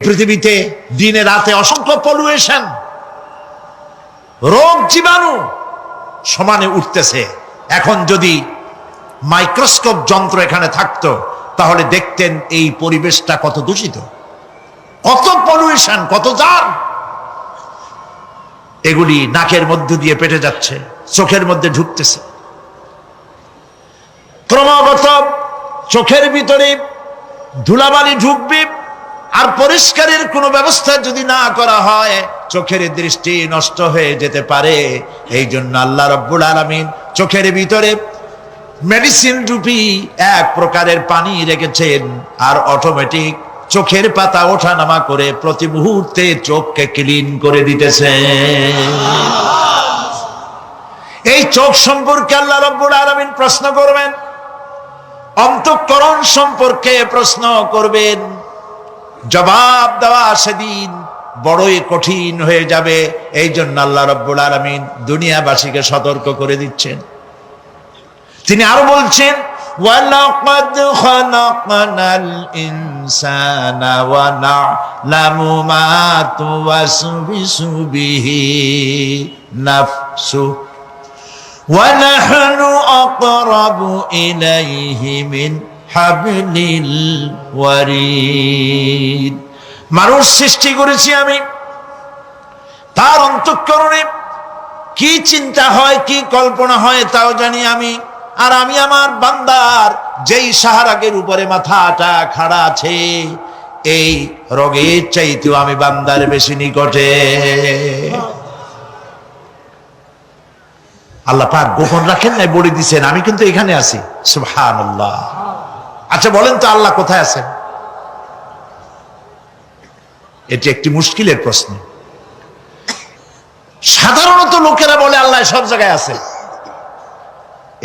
পৃথিবীতে দিনে রাতে অসংখ্য পলিউশন, রোগ জীবাণু সমানে উঠতেছে। এখন যদি মাইক্রোস্কোপ যন্ত্র এখানে থাকতো তাহলে দেখতেন এই পরিবেশটা কত দূষিত, কত পলিউশন, কত জার। এগুলি নাকের মধ্য দিয়ে পেটে যাচ্ছে, চোখের মধ্যে ঢুকতেছে, ক্রমাগত চোখের ভিতরে ধুলাবালি ঢুকবে। আর পরিষ্কারের কোনো ব্যবস্থা যদি না করা হয় চোখের দৃষ্টি নষ্ট হয়ে যেতে পারে। এই জন্য আল্লাহ রাব্বুল আলামিন চোখের ভিতরে মেডিসিন রূপী এক প্রকারের পানি রেখেছেন, আর অটোমেটিক চোখের পাতা ওঠানামা করে প্রতি মুহূর্তে চোখকে ক্লিন করে দিতেছে। এই চোখ সম্পর্কে আল্লাহ রাব্বুল আলামিন প্রশ্ন করবেন, অন্তঃকরণ সম্পর্কে প্রশ্ন করবেন। জবাব দেওয়া সেদিন বড়ই কঠিন হয়ে যাবে। এই জন্য আল্লাহ রাব্বুল আলামিন দুনিয়াবাসীকে সতর্ক করে দিচ্ছেন। তিনি আরো বলছেন, ওয়ালাকাদ খালাকনাল ইনসানা ওয়া না'লামু মা তুওয়াসবিসু বিহি নাফসু ওয়া নাহনু আকরাবু ইলাইহি মিন হাবলিল ওয়ারিদ। মানুষ সৃষ্টি করেছি আমি, তার অন্তঃকরণে কি চিন্তা হয়, কি কল্পনা হয় তাও জানি আমি। আর আমি আমার বান্দার যেই সাহারাগের উপরে মাথাটা খাড়া আছে, এই রোগের চাইতেও আমি বান্দার বেশি নিকটে। আল্লাহ পাক গোপন রাখেন নাই, বলে দিচ্ছেন আমি কিন্তু এখানে আছি। সুবহানাল্লাহ। আচ্ছা বলেন তো আল্লাহ কোথায় আছেন? এটি একটি মুশকিলের প্রশ্ন। সাধারণত লোকেরা বলে আল্লাহ সব জায়গায় আছে।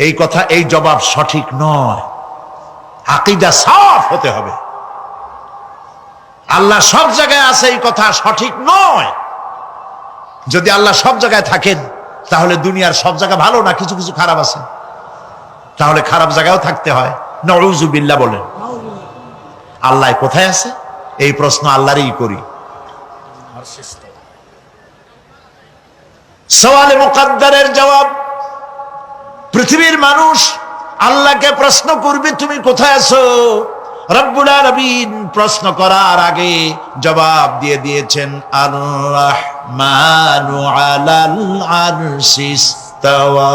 এই কথা, এই জবাব সঠিক নয়। আকীদা সাফ হতে হবে। আল্লাহ সব জায়গায় আছে এই কথা সঠিক নয়। যদি আল্লাহ সব জায়গায় থাকেন তাহলে দুনিয়ার সব জায়গা ভালো না, কিছু কিছু খারাপ আছে। তাহলে খারাপ জায়গায়ও থাকতে হয়। নাউযুবিল্লাহ বলেন। আল্লাহ কোথায় আছে এই প্রশ্ন আল্লাহরই করি। সওয়ালে মুকদ্দারের জবাব, পৃথিবীর মানুষ আল্লাহকে প্রশ্ন করবে তুমি কোথায় আছো। রব্বুল আলামিন প্রশ্ন করার আগে জবাব দিয়ে দিয়েছেন, আর রাহমানু আলাল আরশি ইস্তাওয়া।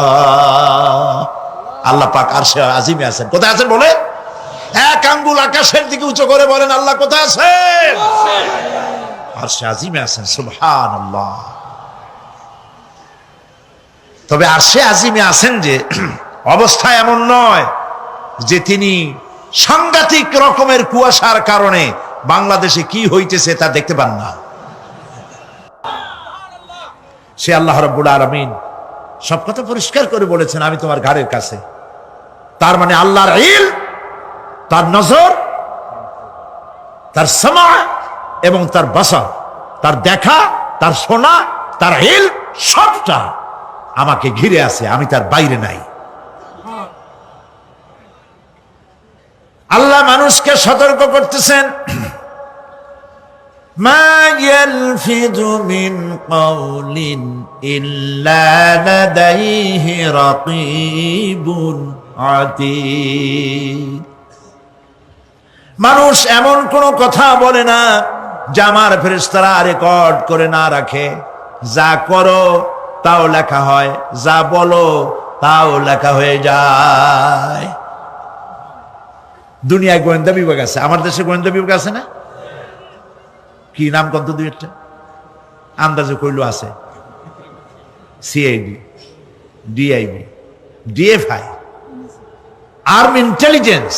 আল্লাহ পাক আরশে আজিমে আছেন। কোথায় আছেন বলে? এক আঙ্গুল আকাশের দিকে উঁচু করে বলেন আল্লাহ কোথায় আছেন? আরশে আজিমে আছেন। সুবহানাল্লাহ। তবে আরশে আজিমে আছেন যে অবস্থা এমন নয় যে তিনি সাংঘাতিক রকমের কুয়াশার কারণে বাংলাদেশে কি হইতেছে তা দেখতে পান না। সে আল্লাহ রাব্বুল আলামিন সব কথা পরিষ্কার করে বলেছেন, আমি তোমার ঘাড়ের কাছে। তার মানে আল্লাহর ইলম, তার নজর, তার সামা এবং তার বাসার, তার দেখা, তার শোনা, তার ইলম সবটা আমাকে ঘিরে আছে, আমি তার বাইরে নাই। আল্লাহ মানুষকে সতর্ক করতেছেন, মা ইয়ালফিযু মিন কাওলিন ইল্লা লাদাইহি রাকীবুন আতীদ। মানুষ এমন কোন কথা বলে না যা আমার ফেরেশতারা রেকর্ড করে না রাখে। যা করো তাও লেখা হয়, যা বলো তাও লেখা হয়ে যায়। দুনিয়ায় গোয়েন্দা বিভাগ আছে, আমার দেশে গোয়েন্দা বিভাগ আছে না? কি নাম কত দুই একটা আন্দাজে কইলো আছে। CID, DIB, DFI, army intelligence,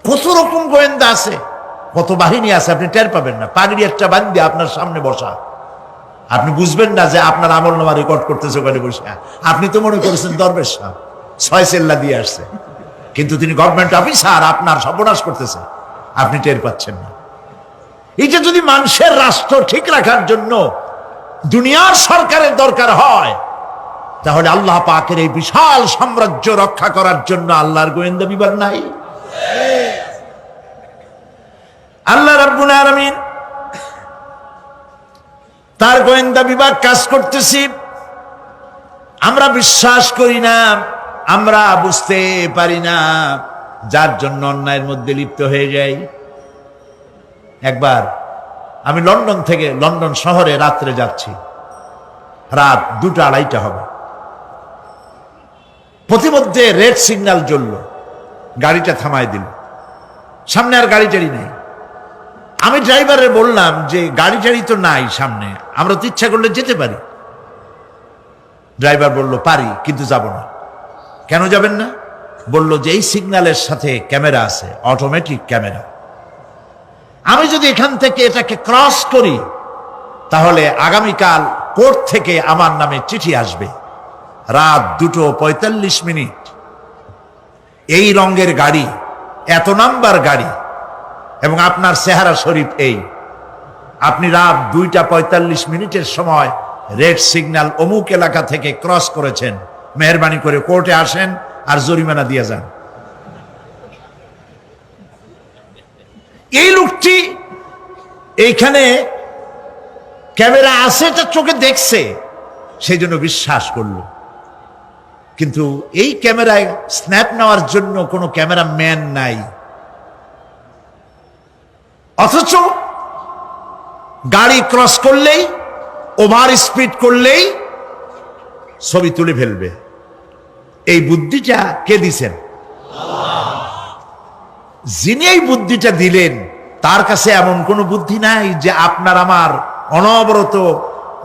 কত রকম গোয়েন্দা আছে, কত বাহিনী আছে আপনি টের পাবেন না। পাগড়ি একটা বান্ধি আপনার সামনে বসা, আপনি বুঝবেন না যে আপনার আমলনামা রেকর্ড করতেছে ওখানে বসে। আপনি তো মনে করেছেন দরবেশ সাহেব 6 সেল্লা দিয়ে আসছে, কিন্তু তিনি গভর্নমেন্ট অফিসার, আপনার সর্বনাশ করতেছে, আপনি টের পাচ্ছেন না। এটা যদি মানুষের রাষ্ট্র ঠিক রাখার জন্য দুনিয়ার সরকারের দরকার হয়, তাহলে আল্লাহ পাকের এই বিশাল সাম্রাজ্য রক্ষা করার জন্য আল্লাহর গোয়েন্দা বিভাগ নাই? আল্লাহ রাব্বুল আলামিন তার গোয়েন্দা বিভাগ কাজ করতেছি, আমরা বিশ্বাস করি না, আমরা বুঝতে পারি না, যার জন্য অন্যায়ের মধ্যে লিপ্ত হয়ে যাই। একবার আমি লন্ডন শহরে রাত্রে যাচ্ছি, রাত 2টা-2:30 হবে। প্রতিমধ্যে রেড সিগন্যাল জ্বলল, গাড়িটা থামায় দিল, সামনে আর গাড়ি টাড়ি নেই। আমি ড্রাইভারে বললাম যে গাড়ি টাড়ি তো নাই সামনে, আমরা তো ইচ্ছা করলে যেতে পারি। ড্রাইভার বলল পারি, কিন্তু যাব না। কেন যাবেন না? বলল যে এই সিগন্যালের সাথে ক্যামেরা আছে, অটোমেটিক ক্যামেরা। আমি যদি এখান থেকে এটাকে ক্রস করি তাহলে আগামীকাল কোর্ট থেকে আমার নামে চিঠি আসবে। রাত 2:45, এই রঙের গাড়ি, এত নাম্বার গাড়ি, এবং আপনার চেহারা শরীফ এই, আপনি রাত 2:45 সময় রেড সিগন্যাল অমুক এলাকা থেকে ক্রস করেছেন, মেহরবানি করে কোর্টে আসেন আর জরিমানা দিয়ে যান। এই লোকটি এইখানে ক্যামেরা আছে, এটা চোখে দেখছে, সেই জন্য বিশ্বাস করলো। কিন্তু এই ক্যামেরায় স্ন্যাপ নেওয়ার জন্য কোনো ক্যামেরাম্যান নাই, অথচ গাড়ি ক্রস করলেই, ওভার স্পিড করলেই ছবি তুলে ফেলবে। এই বুদ্ধিটা কে দিছেন? যিনি এই বুদ্ধিটা দিলেন তার কাছে এমন কোনো বুদ্ধি নাই যে আপনার আমার অনবরত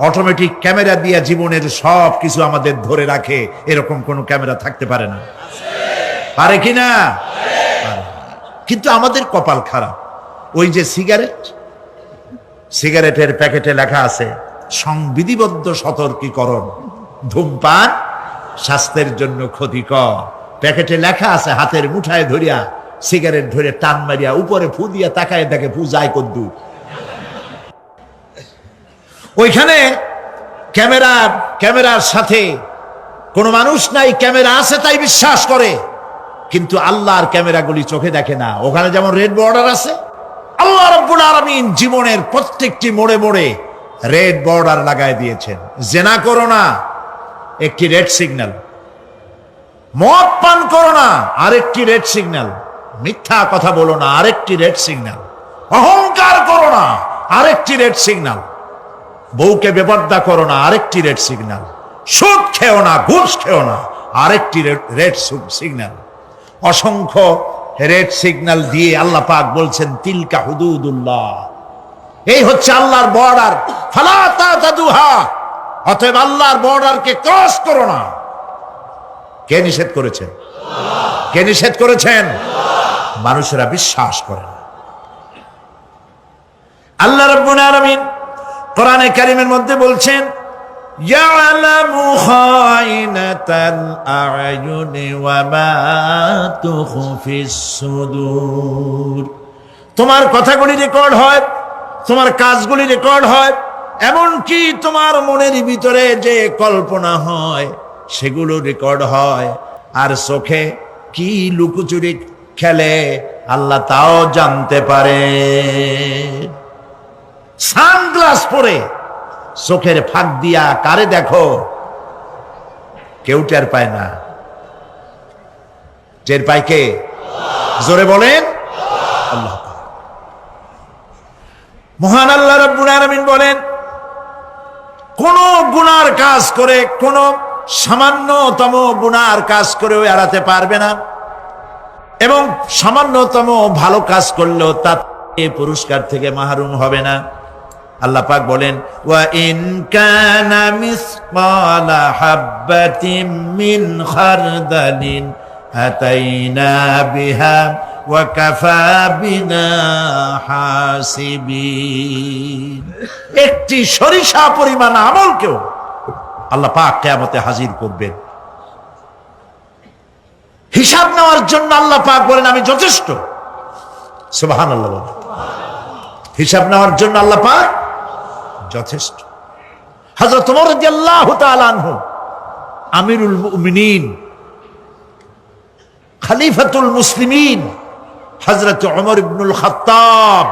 অটোমেটিক ক্যামেরা দিয়ে জীবনের সব কিছু আমাদের ধরে রাখে, এরকম কোনো ক্যামেরা থাকতে পারে না। পারে কি না? কিন্তু আমাদের কপাল খারাপ। ওই যে সিগারেটের প্যাকেটে লেখা আছে সংবিধিবদ্ধ সতর্কীকরণ, ধূমপান স্বাস্থ্যের জন্য ক্ষতিকর। প্যাকেটে লেখা আছে, হাতের মুঠায় ধরিয়া সিগারেট ধরে টান মারিয়া উপরে ফু দিয়া তাকায় দেখে ফু যায় কদ্দুর। ওইখানে ক্যামেরার সাথে কোনো মানুষ নাই, ক্যামেরা আছে তাই বিশ্বাস করে, কিন্তু আল্লাহর ক্যামেরাগুলি চোখে দেখে না। ওখানে যেমন রেড বর্ডার আছে, আল্লাহ রাব্বুল আলামিন জীবনের প্রত্যেকটি মোড়ে মোড়ে রেড বর্ডার লাগায় দিয়েছেন। জেনা করো না, একটি রেড সিগন্যাল। মদ পান করো না, আরেকটি রেড সিগন্যাল। মিথ্যা কথা বলো না, আরেকটি রেড সিগন্যাল। অহংকার করো না, আরেকটি রেড সিগন্যাল। বউকে বেপর্দা করো না, আরেকটি রেড সিগন্যাল। সুদ খেও না, ঘুষ খেও না, আরেকটি রেড সিগন্যাল। অসংখ্য রেড সিগন্যাল দিয়ে আল্লাহ পাক বলছেন তিলকা হুদুদুল্লাহ, এই হচ্ছে আল্লাহর বর্ডার, ফালা তাতাদুহা, অতএব আল্লাহর বর্ডারকে ক্রস করো না। কে নিষেধ করেছেন? কে নিষেধ করেছেন? মানুষেরা বিশ্বাস করে না। আল্লাহ রাব্বুল আলামিন কোরআনে কারীমের মধ্যে বলছেন ইয়ালামু খায়িনাতাল আ'য়ুনি ওয়া মা তুখফিস সুদূর। তোমার কথাগুলি রেকর্ড হয়, তোমার কাজগুলি রেকর্ড হয়, এমনকি তোমার মনের ভিতরে যে কল্পনা হয় সেগুলো রেকর্ড হয়। আর চোখে কি লুকোচুরি খেলে আল্লাহ তাও জানতে পারে। সানগ্লাস পরে চোখের ফাঁক দিয়া কারে দেখো, কেউ টের পায় না। টের পায় কে? জোরে বলেন আল্লাহ। মহান আল্লাহ রাব্বুল আলামিন বলেন, কোন গুনার কাজ করে, কোন সামান্যতম গুনার কাজ করেও এড়াতে পারবে না, এবং সামান্যতম ভালো কাজ করলেও তার পুরস্কার থেকে মাহরুম হবে না। আল্লাহ পাক বলেন ওয়া ইন কানা মিসকালা হাববাতিন মিন খারদালিন আতাইনা বিহা ওয়া কাফা বিনা হাসিবিন। একটি সরিষা পরিমাণ আমলকেও আল্লাহ পাক কিয়ামতে হাজির করবেন। হিসাব নেওয়ার জন্য আল্লাহ পাক বলেন আমি যথেষ্ট। সুবহানাল্লাহ বলেন। হিসাব নেওয়ার জন্য আল্লাহ পাক যথেষ্ট। হযরত ওমর রাদিয়াল্লাহু তাআলা আনহু আমিরুল মুমিনিন, খলিফাতুল মুসলিমিন হযরত ওমর ইবনুল খাত্তাব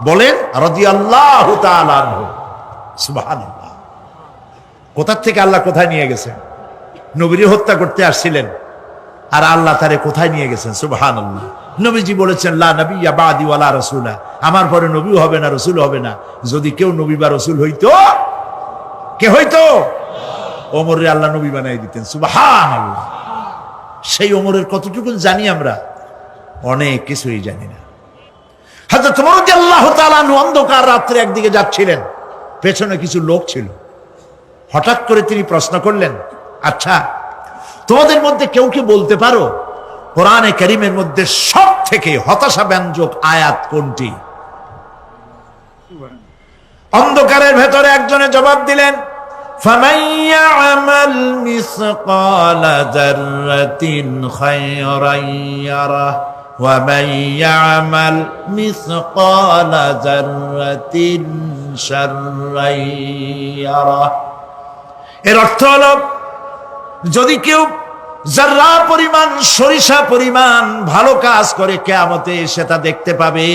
বলেন রাদিয়াল্লাহু তাআলা আনহু। সুবহানাল্লাহ। কোথা থেকে আল্লাহ কোথায় নিয়ে গেছেন? নবীর হত্যা করতে আসছিলেন, আর আল্লাহ তারে কোথায় নিয়ে গেছেন? সুবহানাল্লাহ। নবীজি বলেছেন লা নাবিয়্যা বাদি ওয়ালা রাসূলা, আমার পরে নবীও হবে না, রাসূল হবে না। যদি কেউ নবী বা রাসূল হইতো, কে হইতো? ওমরে আল্লাহ নবী বানাই দিতেন। সুবহানাল্লাহ। সেই ওমরের কতটুকু জানি আমরা? অনেক কিছুই জানি না। হযরত ওমর রাদিয়াল্লাহু তাআলা আনহু অন্ধকার রাত্রে একদিকে যাচ্ছিলেন, পেছনে কিছু লোক ছিল। হঠাৎ করে তিনি প্রশ্ন করলেন, আচ্ছা তোমাদের মধ্যে কেউ কি বলতে পারো কোরআনে কারীমের মধ্যে সব থেকে হতাশাব্যঞ্জক আয়াত কোনটি? অন্ধকারের ভেতরে একজনে জবাব দিলেন, ফামান ইয়ামাল মিসকালা যাররাতিন খায়রান ইয়ারা ওয়া মান ইয়ামাল মিসকালা যাররাতিন শাররান ইয়ারা। এর অর্থ হলো, যদি কেউ যারা পরিমাণ সরিষা পরিমাণ ভালো কাজ করে কিয়ামতে সেটা দেখতে পাবে,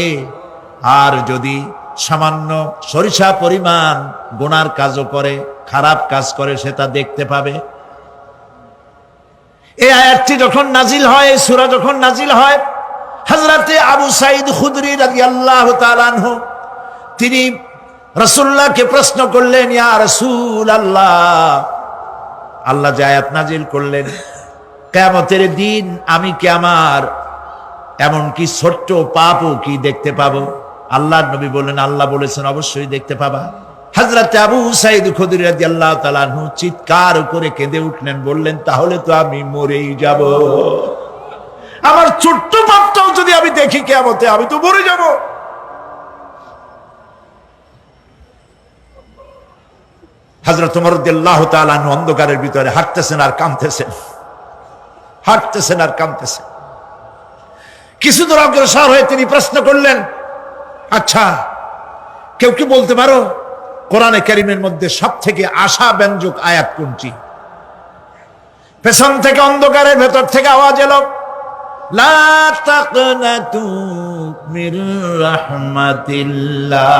আর যদি সামান্য সরিষা পরিমাণ গুনার কাজও করে, খারাপ কাজ করে, সেটা দেখতে পাবে। এই আয়াতটি যখন নাজিল হয়, সূরা যখন নাজিল হয়, হযরতে আবু সাঈদ খুদরি রাদিয়াল্লাহু তাআলা আনহু তিনি রাসূলুল্লাহকে প্রশ্ন করলেন, ইয়া রাসূলুল্লাহ, আল্লাহ যে আয়াত নাজিল করলেন, কিয়ামতের দিন আমি কি আমার এমনকি ছোট্ট পাপও কি দেখতে পাবো? আল্লাহর নবী বললেন, আল্লাহ বলেছেন অবশ্যই দেখতে পাবা। হযরত আবু সাঈদ খুদরি রাদিয়াল্লাহু তাআলা আনহু চিৎকার করে কেঁদে উঠলেন, বললেন, তাহলে তো আমি মরেই যাব। আমার ছোট্ট পাপটাও যদি আমি দেখি কিয়ামতে, আমি তো মরে যাব। হযরত ওমর রাদিয়াল্লাহু তাআলা আনহু অন্ধকারের ভিতরে হাঁটতেছেন আর কাঁদতেছেন, হাঁটতেছেন আর কাঁদতেছেন। কিছু দূর অগ্রসর হয়ে তিনি প্রশ্ন করলেন, আচ্ছা কেউ কি বলতে পারো কোরআনে কারীমের মধ্যে সব থেকে আশাব্যঞ্জক আয়াত কোনটি? পেছন থেকে অন্ধকারের ভেতর থেকে আওয়াজ এলো, লা তাকনাতু মির রাহমাতিল্লাহ,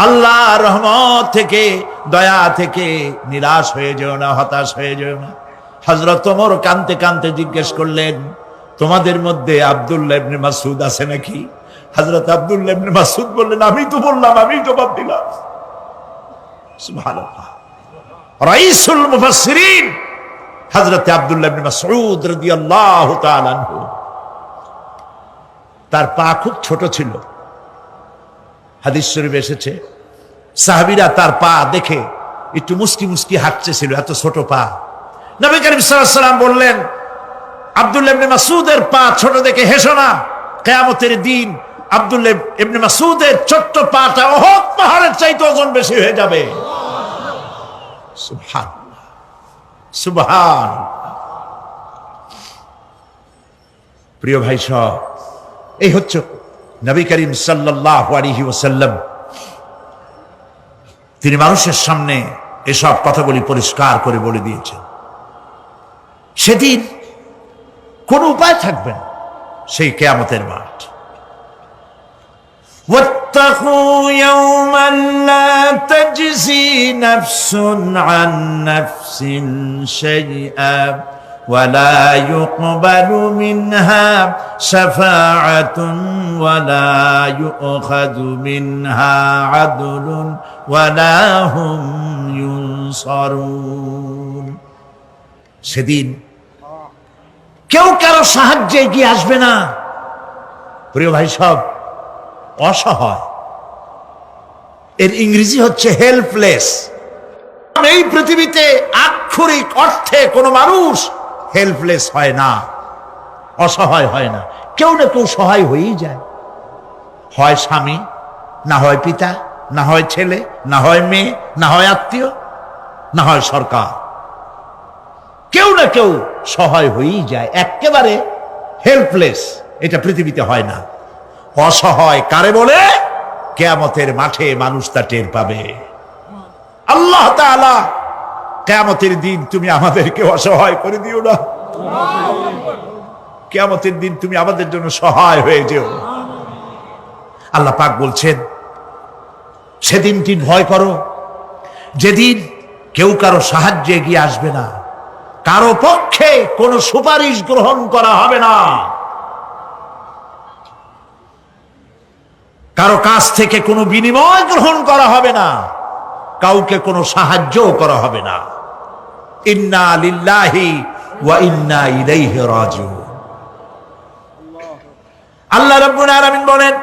আল্লাহর রহমত থেকে, দয়া থেকে নিরাশ হয়ে যেও না, হতাশ হয়ে যেও না। হযরত ওমর কাঁদতে কাঁদতে জিজ্ঞেস করলেন, তোমাদের মধ্যে আব্দুল্লাহ ইবনে মাসউদ আছে নাকি? হযরত আব্দুল্লাহ ইবনে মাসউদ বললেন, আমি তো বললাম, আমি জবাব দিলাম। সুবহানাল্লাহ। রাইসুল মুফাসসিরিন হযরত আব্দুল্লাহ ইবনে মাসউদ রাদিয়াল্লাহু তাআলা আনহু, তার পা খুব ছোট ছিল। হাদিস শরীফে এসেছে, সাহাবীরা তার পা দেখে একটু মুস্কি মুস্কি হাঁটতেছিল, এত ছোট পা। নবী করিম সাল্লাল্লাহু আলাইহি ওয়াসাল্লাম বললেন, আব্দুল্লাহ ইবনে মাসউদের পা ছোট দেখে হেসো না, কিয়ামতের দিন আব্দুল্লাহ ইবনে মাসউদের ছোট্ট পাটা উহুদ পাহাড়ের চাইতে ওজন বেশি হয়ে যাবে। সুবহানাল্লাহ, সুবহানাল্লাহ। প্রিয় ভাই সব, এই হচ্ছে নবী করিম সাল্লাল্লাহু আলাইহি ওয়াসাল্লাম। তিনি মানুষের সামনে এসব কথাগুলি পরিষ্কার করে বলে দিয়েছেন। সেদিন কোন উপায় থাকবে না, সেই কিয়ামতের মাঠ। واتقوا يوما لا تجزي نفس عن نفس شيئا ولا يقبل منها شفاعة ولا يؤخذ منها عدل ولا هم ينصرون। সেদিন কেউ কারো সাহায্যে এগিয়ে আসবে না। প্রিয় ভাই সব, অসহায়, এর ইংরেজি হচ্ছে হেল্পলেস। এই পৃথিবীতে আক্ষরিক অর্থে কোনো মানুষ হেল্পলেস হয় না, অসহায় হয় না। কেউ না কেউ সহায় হয়েই যায়, হয় স্বামী, না হয় পিতা, না হয় ছেলে, না হয় মেয়ে, না হয় আত্মীয়, না হয় সরকার। কেউ না কেউ সহায় হয়েই যায়। একেবারে হেল্পলেস এটা পৃথিবীতে হয় না। অসহায় কারে বলে? কিয়ামতের মাঠে মানুষ তা টের পাবে। আল্লাহ তাআলা কিয়ামতের দিন তুমি আমাদেরকে অসহায় করে দিও না। কিয়ামতের দিন তুমি আমাদের জন্য সহায় হয়ে যেও। আল্লাহ পাক বলছেন সেদিনটি ভয় করো যেদিন কেউ কারো সাহায্যে এগিয়ে আসবে না, কারো পক্ষে কোনো সুপারিশ গ্রহণ করা হবে না, কারো কাছ থেকে কোনো বিনিময় গ্রহণ করা হবে না, কাউকে কোনো সাহায্য করা হবে না। ইন্না লিল্লাহি ওয়া ইন্না ইলাইহি রাজিউন। আল্লাহ রাব্বুল আলামিন বলেন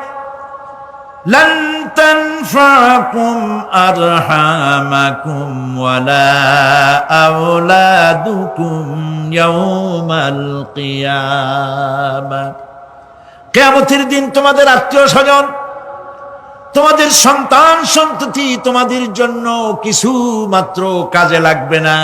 লান তানফাকুম আরহামাকুম ওয়ালা আওলাদুকুম ইয়াউমাল কিয়ামাহ। কিয়ামতের দিন তোমাদের আত্মীয়-স্বজন, তোমাদের সন্তান সন্ততি তোমাদের জন্য কিছু মাত্র কাজে লাগবে না।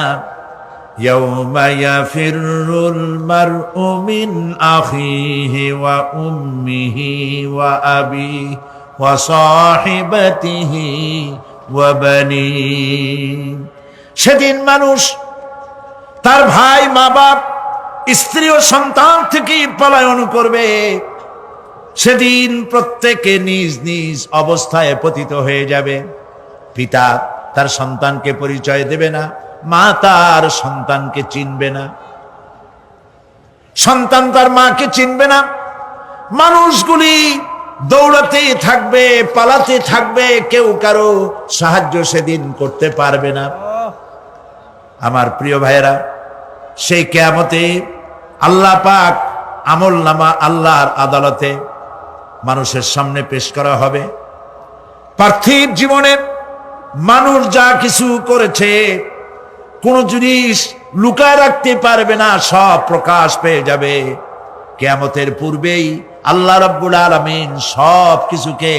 ইয়াউমা ইয়াফিরুল মারউ মিন আখিহি ওয়া উম্মিহি ওয়া আবিহি ওয়া সাহিবাতিহি ওয়া বানিহি। সেদিন মানুষ তার ভাই, মা বাপ, স্ত্রী ও সন্তান থেকে পলায়ন করবে। সেদিন প্রত্যেকে নিজ নিজ অবস্থায় পতিত হয়ে যাবে। পিতা তার সন্তানকে পরিচয় দেবে না, মা তার সন্তানকে চিনবে না, সন্তান তার মাকে চিনবে না। মানুষগুলি দৌড়াতে থাকবে, পালাতে থাকবে, কেউ কারো সাহায্য সেদিন করতে পারবে না। আমার প্রিয় ভাইয়েরা, সেই কিয়ামতে আল্লাহ পাক আমলনামা আল্লাহর আদালতে মানুষের সামনে পেশ করা হবে। পার্থিব জীবনে মানুষ যা কিছু করেছে কোন জিনিস লুকায় রাখতে পারবে না, সব প্রকাশ পেয়ে যাবে। কিয়ামতের পূর্বেই আল্লাহ রাব্বুল আলামিন সব কিছুকে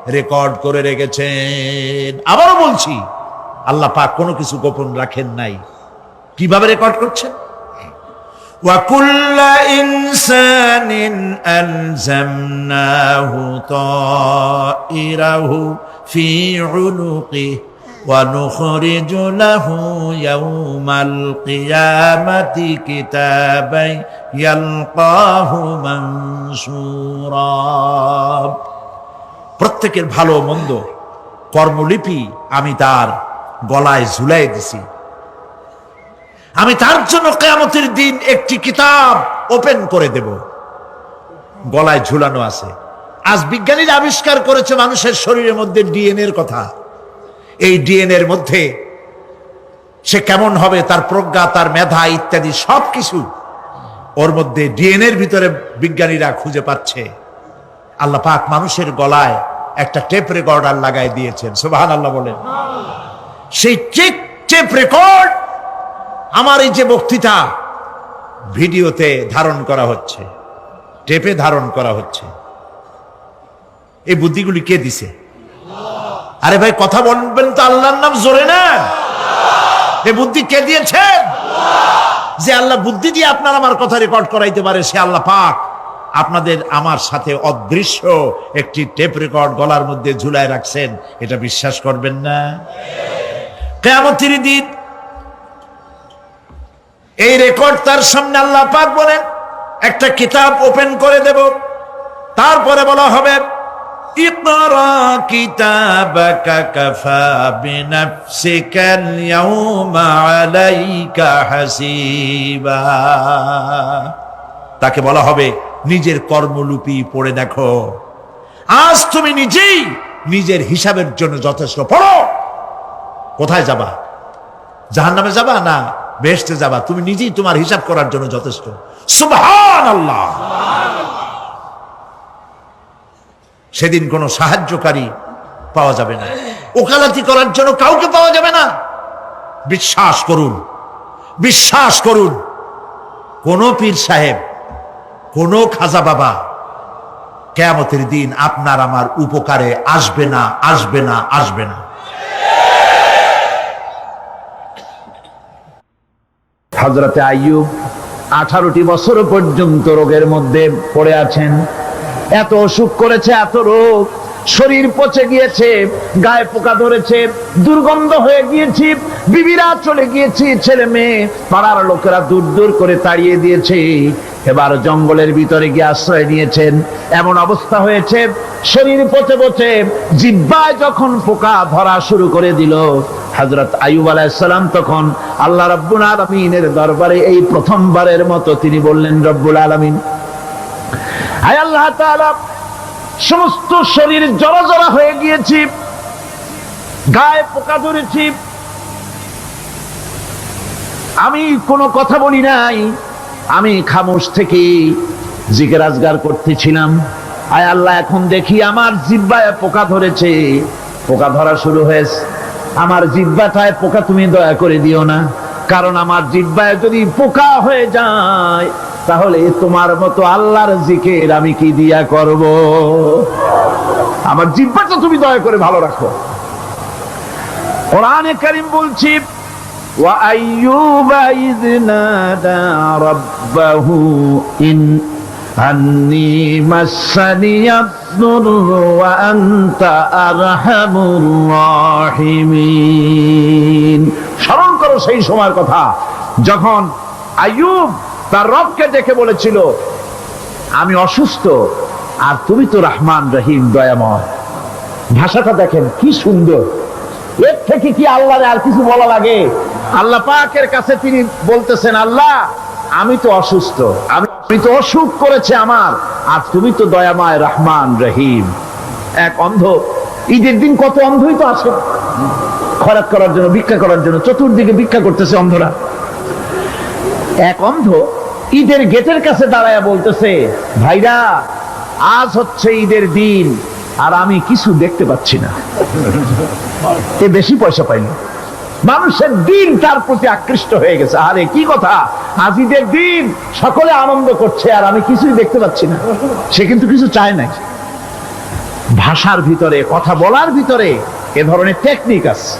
রেকর্ড করে রেখেছেন। আবারও বলছি, আল্লাহ পাক কোনো কিছু গোপন রাখেন নাই। কিভাবে রেকর্ড করছেন? وَكُلَّ إِنسَانٍ أَلْزَمْنَاهُ طَائِرَهُ فِي عُنُقِهِ وَنُخْرِجُ لَهُ يَوْمَ الْقِيَامَةِ كِتَابًا يَلْقَاهُ مَنشُورًا। প্রত্যেকের ভালো মন্দ কর্মলিপি আমি তার গলায় ঝুলাই দিছি। আমি তার জন্য কিয়ামতের দিন একটি কিতাব ওপেন করে দেব, গলায় ঝুলানো আছে। আজ বিজ্ঞানীরা আবিষ্কার করেছে মানুষের শরীরের মধ্যে ডিএনএ এর কথা। এই ডিএনএ এর মধ্যে সে কেমন হবে, তার প্রজ্ঞা, তার মেধা ইত্যাদি সবকিছু ওর মধ্যে ডিএনএ এর ভিতরে বিজ্ঞানীরা খুঁজে পাচ্ছে। আল্লাহ পাক মানুষের গলায় একটা টেপ রেকর্ডার লাগাই দিয়েছেন। সুবহানাল্লাহ বলেন। সেই টেপ রেকর্ড আমার এই যে বক্তৃতা ভিডিওতে ধারণ করা হচ্ছে, টেপে ধারণ করা হচ্ছে। এই বুদ্ধিগুলি কে দিছে? আরে ভাই কথা বলবেন তো, আল্লাহর নাম জোরে না। এই বুদ্ধি কে দিয়েছেন? যে আল্লাহ বুদ্ধি দিয়ে আপনার আমার কথা রেকর্ড করাইতে পারে, সে আল্লাহ পাক আপনাদের আমার সাথে অদৃশ্য একটি টেপ রেকর্ড গলার মধ্যে ঝুলায় রাখছেন। এটা বিশ্বাস করবেন না? কিয়ামতের দিন এই রেকর্ড তার সামনে আল্লাহ পাক বলেন একটা কিতাব ওপেন করে দেব। তারপরে বলা হবে ইকরা কিতাবাকা কাফা বিনাফসিকাল ইয়াউমা আলাইকা হাসিবা। তাকে বলা হবে নিজের কর্মলিপি পড়ে দেখো, আজ তুমি নিজেই নিজের হিসাবের জন্য যথেষ্ট। পড়ো। কোথায় যাবা? জাহান্নামে যাবা না বেহেশতে যাবা? তুমি নিজেই তোমার হিসাব করার জন্য যথেষ্ট। সুবহানাল্লাহ। সেদিন কোনো সাহায্যকারী পাওয়া যাবে না, ওকালতি করার জন্য কাউকে পাওয়া যাবে না। বিশ্বাস করুন, বিশ্বাস করুন, কোন পীর সাহেব, কোন খাজা বাবা কিয়ামতের দিন আপনার আমার উপকারে আসবে না, আসবে না, আসবে না। হযরতে আইয়ুব 18টি বছর পর্যন্ত রোগের মধ্যে পড়ে আছেন। এত অসুখ করেছে, এত রোগ, শরীর পচে গিয়েছে, গায়ে পোকা ধরেছে, দুর্গন্ধ হয়ে গিয়েছে, বিবিরা চলে গিয়েছে, ছেলে মেয়ে পাড়ার লোকেরা দূর দূর করে তাড়িয়ে দিয়েছে। এবার জঙ্গলের ভিতরে গিয়ে আশ্রয় নিয়েছেন। এমন অবস্থা হয়েছে, শরীর পচে পচে জিহ্বায় যখন পোকা ধরা শুরু করে দিল, হযরত আইয়ুব আলাইহিস সালাম তখন আল্লাহ রাব্বুল আলামিনের দরবারে এই প্রথমবারের মতো তিনি বললেন, রব্বুল আলামিন, আয় আল্লাহ তাআলা, সমস্ত শরীর জড়জড়া হয়ে গিয়েছি, গায়ে পোকা ধরেছি, আমি কোনো কথা বলি নাই, আমি খামোশ থেকে জিকির আজগার করতেছিলাম। আয় আল্লাহ, এখন দেখি আমার জিহ্বায় পোকা ধরেছে, পোকা ধরা শুরু হয়েছে। আমার জিহ্বাটায় পোকা তুমি দয়া করে দিও না, কারণ আমার জিহ্বায় যদি পোকা হয়ে যায় তাহলে তোমার মতো আল্লাহর জিকির আমি কি দিয়া করব? আমার জিহ্বাটা তুমি দয়া করে ভালো রাখো। কোরআনে কারীম বলছি, وأيوب إذ نادى ربه أني مسني الضر وأنت أرحم الراحمين। স্মরণ করো সেই সময়ের কথা যখন আইয়ুব তার রবকে ডেকে বলেছিল, আমি অসুস্থ আর তুমি তো রহমান রহিম, দয়াময়। ভাষাটা দেখেন কি সুন্দর, এর থেকে কি আল্লাহর আর কিছু বলা লাগে? আল্লাহ পাকের কাছে তিনি বলতেছেন, আল্লাহ আমি তো অসুস্থ, আমি তো অসুখ করেছে আমার, আর তুমি তো দয়াময় রহমান রহিম। এক অন্ধ, ঈদের দিন কত অন্ধই তো আসে খয়রাত করার জন্য, ভিক্ষা করার জন্য, চতুর্দিকে ভিক্ষা করতেছে অন্ধরা। এক অন্ধ ঈদের গেটের কাছে দাঁড়ায়া বলতেছে, ভাইরা আজ হচ্ছে ঈদের দিন আর আমি কিছু দেখতে পাচ্ছি না। এ বেশি পয়সা পাইনি, মানুষের দিন তার প্রতি আকৃষ্ট হয়ে গেছে। আরে কি কথা, আজ ঈদের দিন, সকলে আনন্দ করছে আর আমি কিছুই দেখতে পাচ্ছি না। সে কিন্তু কিছু চায় নাই। ভাষার ভিতরে, কথা বলার ভিতরে এ ধরনের টেকনিক আছে।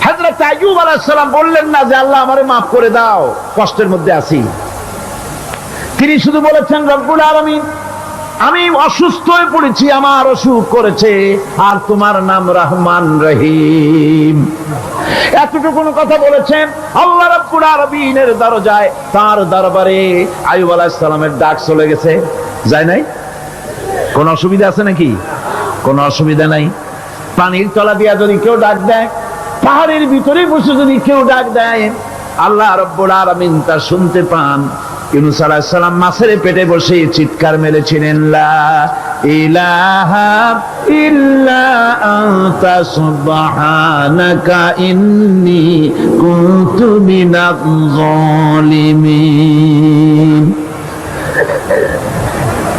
হযরত আইয়ুব আলাইহিস সালাম বললেন না যে আল্লাহ আমারে মাফ করে দাও, কষ্টের মধ্যে আছি। তিনি শুধু বলেছেন, রব্বুল আলামিন, আমি অসুস্থ হয়ে পড়েছি, আমার অসুখ করেছে, আর তোমার নাম রহমান রহিম। এতটুকু কথা বলেছেন। আল্লাহ রাব্বুল আলামিনের দরজায়, তার দরবারে আইয়ুব আলাইহিস সালামের ডাক চলে গেছে। যায় নাই? কোন অসুবিধা আছে নাকি? কোনো অসুবিধা নাই। পানির তলা দিয়া যদি কেউ ডাক দেয়, পাহাড়ের ভিতরে বসে যদি কেউ ডাক দেয়, আল্লাহ রাব্বুল আলামিন তা শুনতে পান। ইউনূস আলাইহিস সালাম মাছের পেটে বসে চিৎকার মেরেছিলেন, লা ইলাহা ইল্লা আনতা সুবহানাকা ইন্নী কুনতু মিনাজ জালিমিন।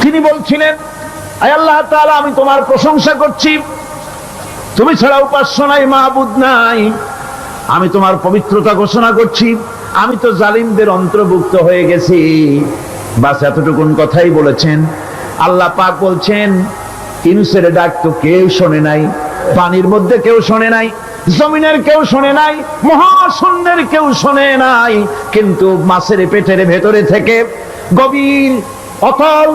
তিনি বলছিলেন, আয় আল্লাহ তাআলা, আমি তোমার প্রশংসা করছি, তুমি ছাড়া উপাস্য নাই, মাবুদ নাই। আমি তোমার পবিত্রতা ঘোষণা করছি, আমি তো জালিমদের অন্তর্ভুক্ত হয়ে গেছি। বাস এতটুকুন কথাই বলেছেন। আল্লাহ পাক বলছেন, ইউনূসের ডাক তো কেউ শোনে নাই, পানির মধ্যে কেউ শোনে নাই, জমিনের কেউ শোনে নাই, মহাশূন্যের কেউ শোনে নাই, কিন্তু মাছের পেটের ভেতরে থেকে, গভীর অতল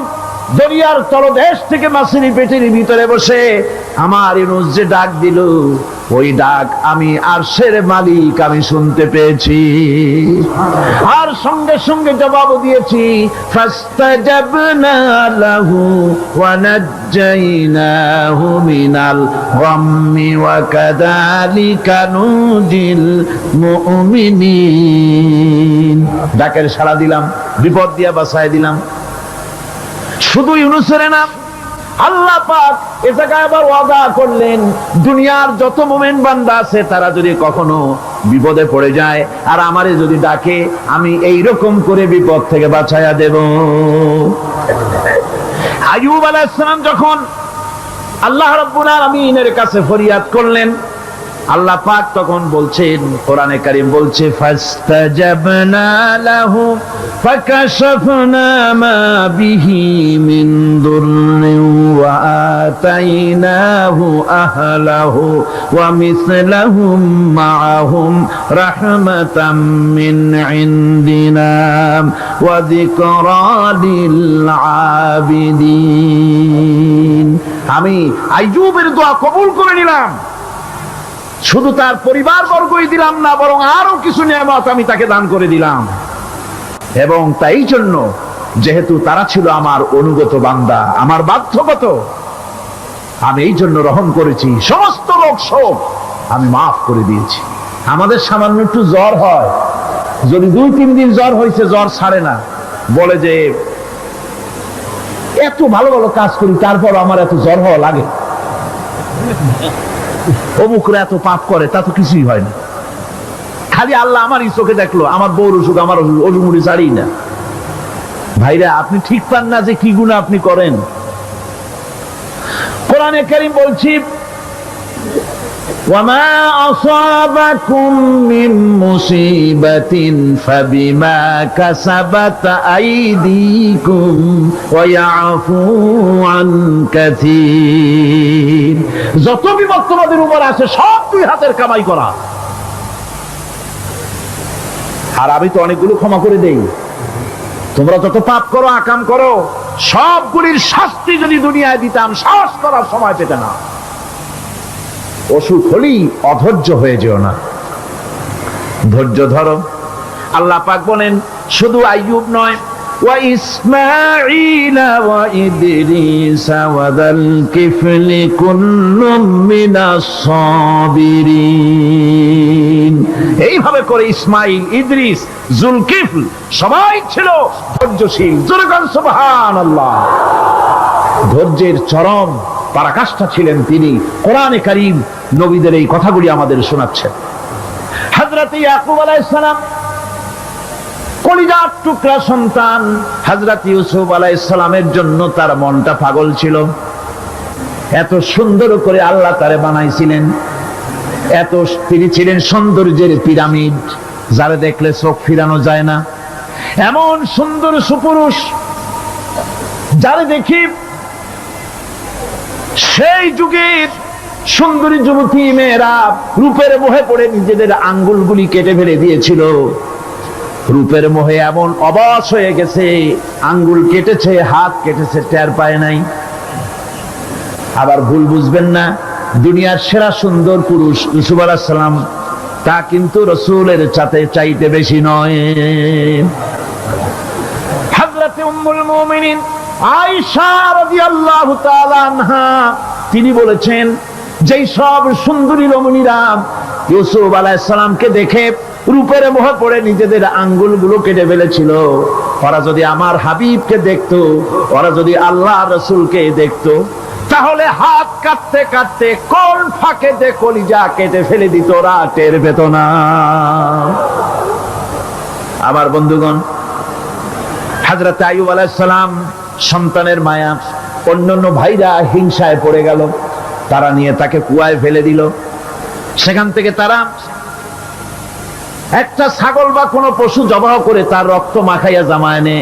দরিয়ার তলদেশ থেকে মাছের পেটের ভিতরে বসে আমার ইউনূস যে ডাক দিল, ওই ডাক আমি আরশের মালিক আমি শুনতে পেয়েছি, আর সঙ্গে সঙ্গে জবাব দিয়েছি। ফাস্তাজাবনা লাহু ওয়া নাজ্জাইনাহু মিনাল গাম্মি ওয়া কাযালিকা নুজিল মুমিনিন। ডাকের সাড়া দিলাম, বিপদ দিয়া বাঁচায় দিলাম। শুধু ইউনূসের নাম, আল্লাহ পাক এ জায়গায় আবার ওয়াদা করলেন, দুনিয়ার যত মুমিন বান্দা আছে তারা যদি কখনো বিপদে পড়ে যায় আর আমারে যদি ডাকে, আমি এই রকম করে বিপদ থেকে বাঁচায়া দেব। আইয়ুব আলাইহিস সালাম যখন আল্লাহ রাব্বুল আলামিনের কাছে ফরিয়াদ করলেন, আল্লাহ পাক তখন বলছেন, কোরআনে কারীম বলছে, ফাস্তাজাবনা লাহু ফাকাশাফনা মা বিহি মিন দুররিন ওয়া আতাইনাহু আহলাহু ওয়া মিসলাহুম মাআহুম রাহমাতাম মিন ইনদিনা ওয়া যিকরা লিল আবিদিন। আমি আইয়ুবের দোয়া কবুল করে নিলাম। শুধু তার পরিবার বর্গই দিলাম না, বরং আরো কিছু নিয়ামত আমি তাকে দান করে দিলাম। এবং তাই জন্য যেহেতু তারা ছিল আমার অনুগত বান্দা, আমার বাধ্যগত, আমি এই জন্য রহম করেছি, সমস্ত রোগ শোক আমি মাফ করে দিয়েছি। আমাদের সামান্য একটু জ্বর হয়, যদি 2-3 দিন জ্বর হয়েছে, জ্বর ছাড়ে না, বলে যে এত ভালো ভালো কাজ করি তারপর আমার এত জ্বর হওয়া লাগে, অমুকরা এত পাপ করে, তা তো কিছুই হয় না। খালি আল্লাহ আমারই চোখে দেখলো, আমার বউর অসুখ, আমার অসুখ মুড়ি ছাড়ি না। ভাইরা, আপনি ঠিক পান না যে কি গুনাহ আপনি করেন। কোরআনে কারীম বলছি, ওয়ামা আসাবাকুম মিন মুসিবাতিন ফাবিমা কাসাবাত আইদিকুম ওয়া ইয়াফু আন কাসীর। যত বিপদ তোমাদের উপর আসে সব দুই হাতের কামাই করা। আর আমি তো অনেকগুলো ক্ষমা করে দেই। তোমরা যত পাপ করো, আকাম করো, সবগুলির শাস্তি যদি দুনিয়ায় দিতাম, সাহস করার সময় পেতে না। অসুখ হলেই অধৈর্য হয়ে যেও না, ধৈর্য ধরো। আল্লাহ পাক বলেন, শুধু আইয়ুব নয়, ওয়া ইসমাঈল ওয়া ইদরিস ওয়া যাল কিফলি কুল্লুম মিনাস সাবিরিন। এইভাবে করে ইসমাঈল, ইদ্রিস, জুলকিফল সবাই ছিল ধৈর্যশীল। জোরে বলেন সুবহানাল্লাহ। ধৈর্যের চরম পরাকাষ্ঠা ছিলেন তিনি। কোরআনে কারীম নবীদের এই কথাগুলি আমাদের শোনাচ্ছেন। হযরত ইয়াকুব আলাইহিস সালাম, কলিজার টুকরা সন্তান হযরত ইউসুফ আলাইহিস সালামের জন্য তার মনটা পাগল ছিল। এত সুন্দর করে আল্লাহ তারে বানাইছিলেন, এত তিনি ছিলেন সৌন্দর্যের পিরামিড, যারা দেখলে চোখ ফিরানো যায় না। এমন সুন্দর সুপুরুষ, যারা দেখি সেই যুগের সুন্দরী যুবতী মেয়েরা রূপের মোহে পড়ে নিজেদের আঙ্গুলগুলি কেটে ফেলে দিয়েছিল। রূপের মোহে এমন অবশ হয়ে গেছে, আঙ্গুল কেটেছে, হাত কেটেছে, টের পায় নাই। আবার ভুল বুঝবেন না, দুনিয়ার সেরা সুন্দর পুরুষ ইউসুফ আলাইহিস সালাম, তা কিন্তু রাসূলের চাইতে বেশি নয়। হযরত উম্মুল মুমিনিন আয়েশা রাদিয়াল্লাহু তাআলা আনহা, তিনি বলেছেন, যেই সব সুন্দরী রমণীরা ইউসুফ আলাইহিস সালামকে দেখে রূপের মোহে পড়ে নিজেদের আঙ্গুলগুলো কেটে ফেলেছিল, ওরা যদি আমার হাবিবকে দেখতো, ওরা যদি আল্লাহ রাসূলকে দেখতো, তাহলে হাত কাটতে কাটতে কোন ফাঁকেতে কলিজা কেটে ফেলে দিত, ওরা টের পেত না। আমার বন্ধুগণ, হযরত আইয়ুব আলাইহিস সালাম সন্তানের মায়া, অন্যান্য ভাইরা হিংসায় পড়ে গেল, তারা নিয়ে তাকে কুয়ায় ফেলে দিল। সেখান থেকে তারা একটা ছাগল বা কোনো পশু জবাহ করে তার রক্ত মাখাইয়া জামায়ানে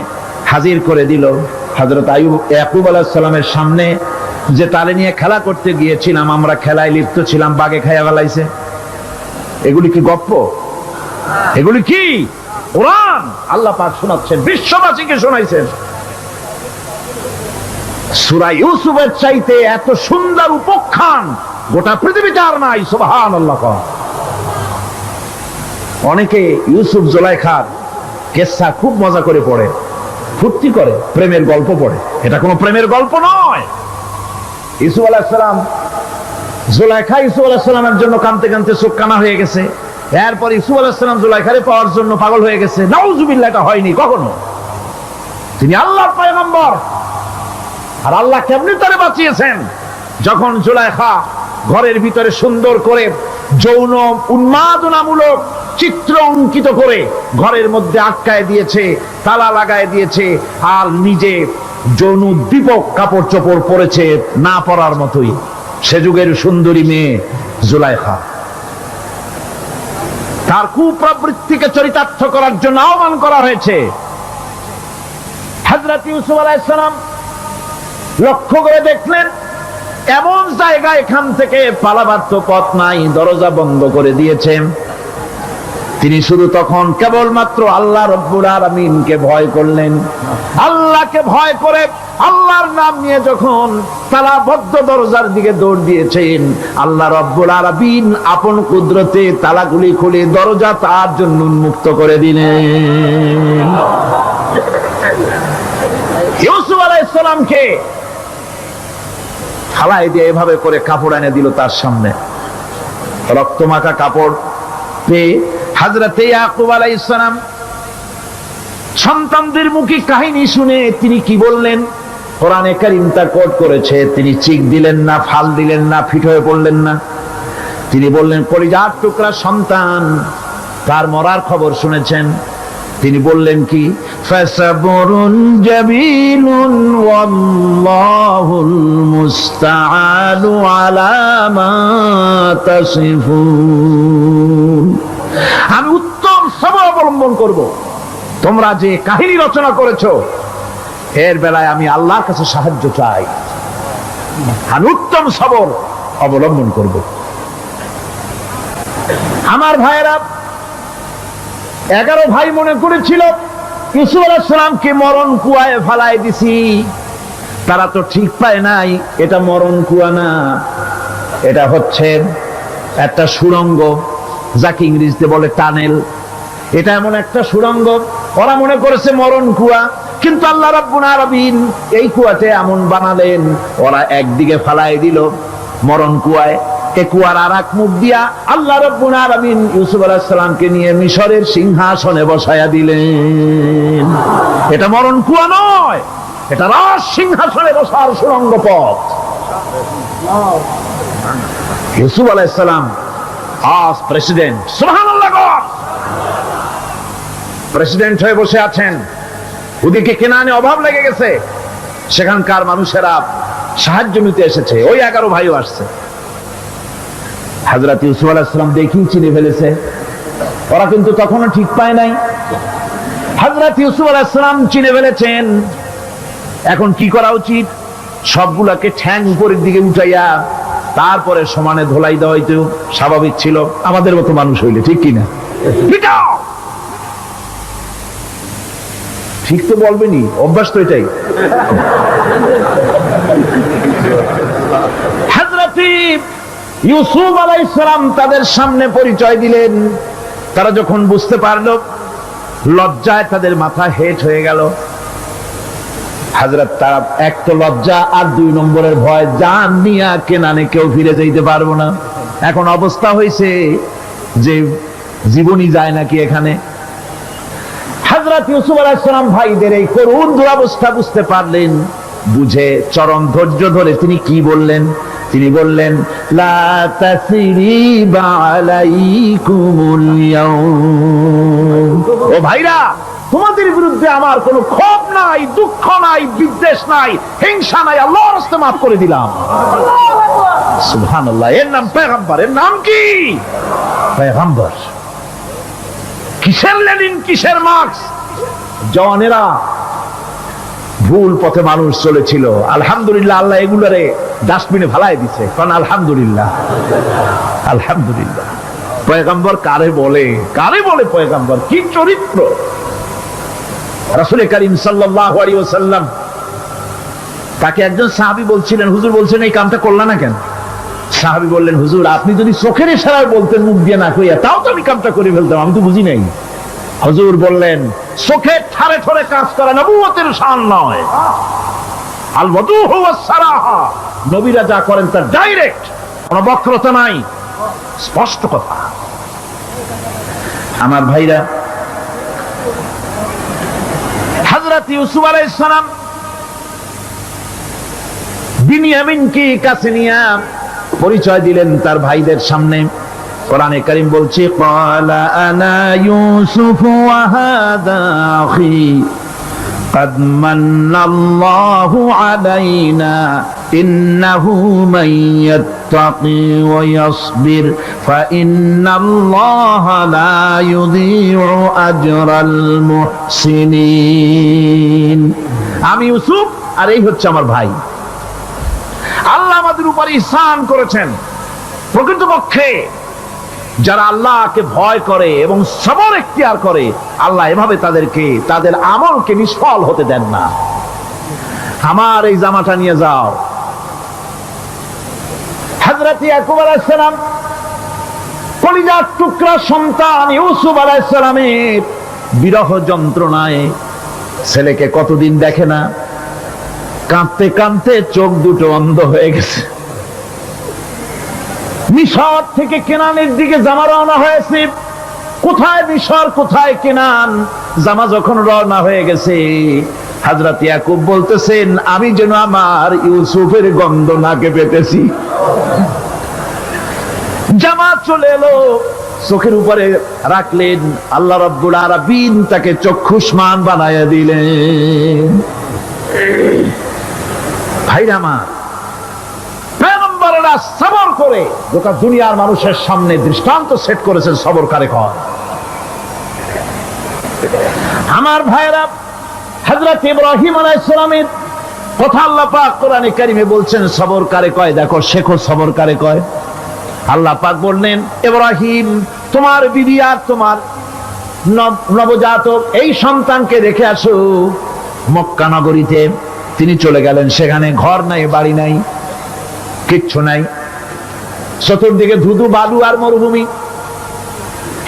হাজির করে দিল। হযরত ইয়াকুব আলাইহিস সালামের সামনে যে তালে নিয়ে খেলা করতে গিয়েছিলাম, আমরা খেলায় লিপ্ত ছিলাম, বাগে খাইয়া ফেলাইছে। এগুলি কি গপ্প? এগুলি কি কোরআন? আল্লাহ পাক শোনাচ্ছেন, বিশ্ববাসীকে শোনাইছেন। সূরা ইউসুফের চাইতে এত সুন্দর উপাখ্যান গোটা পৃথিবীতে আর নাই। সুবহানাল্লাহ। অনেকে ইউসুফ জুলাইখার কিসসা খুব মজা করে পড়ে, ফুর্তি করে, প্রেমের গল্প পড়ে। এটা কোনো প্রেমের গল্প নয়। ইউসুফ আলাইহিস সালাম, জুলাইখা ইউসুফ আলাইহিস সালামের জন্য কাঁদতে কাঁদতে চোখ কানা হয়ে গেছে। এরপর ইউসুফ আলাইহিস সালাম জুলাইখারে পাওয়ার জন্য পাগল হয়ে গেছে। নাউজুবিল্লাহ, এটা হয়নি কখনো। তিনি আল্লাহর পয়গম্বর। আর আল্লাহ কেমনি তারে বাঁচিয়েছেন, যখন জুলাইখা ঘরের ভিতরে সুন্দর করে যৌন উন্মাদনামূলক চিত্র অঙ্কিত করে ঘরের মধ্যে আটকায় দিয়েছে, তালা লাগায় দিয়েছে, আর নিজে যৌন উদ্দীপক কাপড় চোপড় পরেছে, না পরার মতোই। সে যুগের সুন্দরী মেয়ে জুলাইখা। তার কুপ্রবৃত্তিকে চরিতার্থ করার জন্য আহ্বান করা হয়েছে। হযরত ইউসুফ আলাইহিস সালাম লক্ষ্য করে দেখলেন, এমন জায়গা, এখান থেকে পালাবার তো পথ নাই, দরজা বন্ধ করে দিয়েছে। তিনি শুধু তখন কেবলমাত্র আল্লাহ রব্বুল আলামিনকে ভয় করলেন। আল্লাহকে ভয় করে আল্লাহর নাম নিয়ে যখন তালাবদ্ধ দরজার দিকে দৌড় দিয়েছেন, আল্লাহ রব্বুল আলামিন আপন কুদরতে তালাগুলি খুলে দরজা তার জন্য উন্মুক্ত করে দিলেন। ইউসুফ আলাইহিস সালামকে থালায় দিয়ে এভাবে করে কাপড় এনে দিল তার সামনে, রক্তমাখা কাপড় পেয়ে হযরতে ইয়াকুব আলাইহিস সালাম সন্তানদের মুখে কাহিনী শুনে তিনি কি বললেন? কোরআনে কারীম তা কোট করেছে, তিনি চিক দিলেন না, ফাল দিলেন না, ফিট হয়ে পড়লেন না। তিনি বললেন, কলিজার টুকরা সন্তান তার মরার খবর শুনেছেন। তিনি বললেন কি? ফাসাবরুন জামিলুন ওয়াল্লাহুল মুস্তাআনু আলা মা তাসিফুন। আমি উত্তম সবর অবলম্বন করব। তোমরা যে কাহিনী রচনা করেছো এর বেলায় আমি আল্লাহর কাছে সাহায্য চাই। আমি উত্তম সবর অবলম্বন করব। আমার ভাইয়েরা, 11 ভাই মনে করেছিল ইউসুফ আলাইহিস সালামকে মরণ কুয়ায় ফালায় দিছি। তারা তো ঠিক পায় নাই এটা মরণ কুয়া না, এটা হচ্ছে একটা সুড়ঙ্গ, যাকে ইংরেজিতে বলে টানেল। এটা এমন একটা সুড়ঙ্গ, ওরা মনে করেছে মরণ কুয়া, কিন্তু আল্লাহ রাব্বুল আলামিন এই কুয়াতে এমন বানালেন, ওরা একদিকে ফালায় দিল মরণ কুয়ায়, এই কুয়ার আরেক মুখ দিয়া আল্লাহ রাব্বুল আলামিন ইউসুফ আলাইহিস সালামকে নিয়ে মিশরের সিংহাসনে বসায়া দিলেন। এটা মরণ কুয়া নয়, এটা রাজ সিংহাসনে বসার সুড়ঙ্গ পথ। ইউসুফ আলাইহিস সালাম আজ প্রেসিডেন্ট, সুবহানাল্লাহ, প্রেসিডেন্ট হয়ে বসে আছেন। ওদিকে কেনানে অভাব লেগে গেছে, সেখানকার মানুষেরা সাহায্য নিতে এসেছে, ওই 11 ভাইও আসছে। হযরত ইউসুফ আলাইহিস সালাম দেখেই চিনে ফেলেছে, ওরা কিন্তু তখনও ঠিক পায় নাই। হযরত ইউসুফ আলাইহিস সালাম চিনে ফেলেছেন। এখন কি করা উচিত? সবগুলাকে ঠ্যাং উপরের দিকে উঠাইয়া তারপরে সমানে ধোলাই দেওয়া হইতো স্বাভাবিক ছিল, আমাদের মতো মানুষ হইলে, ঠিক কিনা? ঠিক তো বলবেনি, অভ্যাস তো এটাই। হযরত ইউসুফ আলাইহিস সালাম তাদের সামনে পরিচয় দিলেন। তারা যখন বুঝতে পারলো, লজ্জায় তাদের মাথা হেট হয়ে গেল। হযরত, তারা এক তো লজ্জা, আর 2 নম্বরের ভয়, জান নিয়া কেনানে কেউ ফিরে যাইতে পারবো না। এখন অবস্থা হয়েছে যে জীবনই যায় নাকি এখানে। হযরত ইউসুফ আলাইহিস সালাম ভাইদের এই করুণ দুরবস্থা বুঝতে পারলেন, বুঝে চরম ধৈর্য ধরে তিনি কি বললেন? তিনি বললেন, লা তাসরিবা আলাইকুমুল ইয়াউম। ও ভাইরা, তোমাদের বিরুদ্ধে আমার কোনো ক্ষোভ নাই, দুঃখ নাই, বিদ্বেষ নাই, হিংসা নাই, আল্লাহর রাস্তায় মাফ করে দিলাম। সুবহানাল্লাহ। এর নাম পয়গম্বর। এর নাম কি? পয়গম্বর। কিসের লেনিন, কিসের মার্কস? জওয়ানেরা, ভুল পথে মানুষ চলেছিল, আলহামদুলিল্লাহ আল্লাহ এগুলারে ডাস্টবিনে ফালায় দিছে। কারণ আলহামদুলিল্লাহ, আলহামদুলিল্লাহ। পয়গম্বর কারে বলে? কারে বলে পয়গম্বর? কি চরিত্র! রাসূল করিম সাল্লাল্লাহু আলাইহি ওয়াসাল্লাম, তাকে একজন সাহাবী বলছিলেন, হুজুর বলছেন এই কামটা করলা না কেন? সাহাবী বললেন, হুজুর আপনি যদি চোখের ইশারায় বলতেন, মুখ দিয়ে না কইয়া, তাও তো আমি কামটা করে ফেলতাম, আমি তো বুঝি নাই। হুজুর বললেন, চোখে ঠারে ঠারে কাজ করা নবুয়তের শান নয়। আল ওয়াদুহু ওয়াস সারাহা, নবীরা যা করেন তা ডাইরেক্ট, কোনো বক্রতা নাই, স্পষ্ট কথা। আমার ভাইরা, হযরত ইউসুফ আলাইহিস সালাম বিনিয়ামিনকে কাছে নিয়ে পরিচয় দিলেন তার ভাইদের সামনে। কোরআনে কারীম বলছে, ক্বালা আনা ইউসুফ ওয়া হাদা আখি قد من الله علينا إنه من يتقي ويصبر فإن الله لا يضيع أجر المحسنين। আমি ইউসুফ, আর এই হচ্ছে আমার ভাই। আল্লাহ আমাদের উপর ইহসান করেছেন। প্রকৃতপক্ষে যারা আল্লাহকে ভয় করে এবং সবর এখতিয়ার করে, আল্লাহ এভাবে তাদেরকে তাদের আমলকে নিষ্ফল হতে দেন না। আমার এই জামাটা নিয়ে যাও। হযরত ইয়াকুব আলাইহিস সালাম কলিজার টুকরা সন্তান ইউসুফ আলাইহিস সালামের বিরহ যন্ত্রণায় ছেলেকে কতদিন দেখে না, কাঁদতে কাঁদতে চোখ দুটো অন্ধ হয়ে গেছে। মিশর থেকে কেনানের দিকে জামা রওনা হয়েছে। কোথায় মিশর, কোথায় কেনান? জামা যখন রওনা হয়ে গেছে, হযরত ইয়াকুব বলতেছেন, আমি যেন আমার ইউসুফের গন্ধ নাকে পেতেছি। জামা চলে এলো, চোখের উপরে রাখলেন, আল্লাহ রাব্বুল আলামিন তাকে চক্ষুষ্মান বানায়া দিলেন। ভাইরা আমার, পয়গম্বরেরা সবর করে গোটা দুনিয়ার মানুষের সামনে দৃষ্টান্ত সেট করেছেন সবর কারে কয়। আমার ভাইরা, হযরত ইব্রাহিম আলাইহিস সালামের কথা আল্লাহ পাক কোরআনে কারিমে বলছেন সবর কারে কয়। দেখো, শেখো সবর কারে কয়। আল্লাহ পাক বললেন, ইব্রাহিম, তোমার বিবি আর তোমার নবজাতক এই সন্তানকে রেখে আসো মক্কা নগরীতে। তিনি চলে গেলেন, সেখানে ঘর নাই, বাড়ি নাই, কিচ্ছু নাই, চতুর্দিকে ধুধু বালু আর মরুভূমি।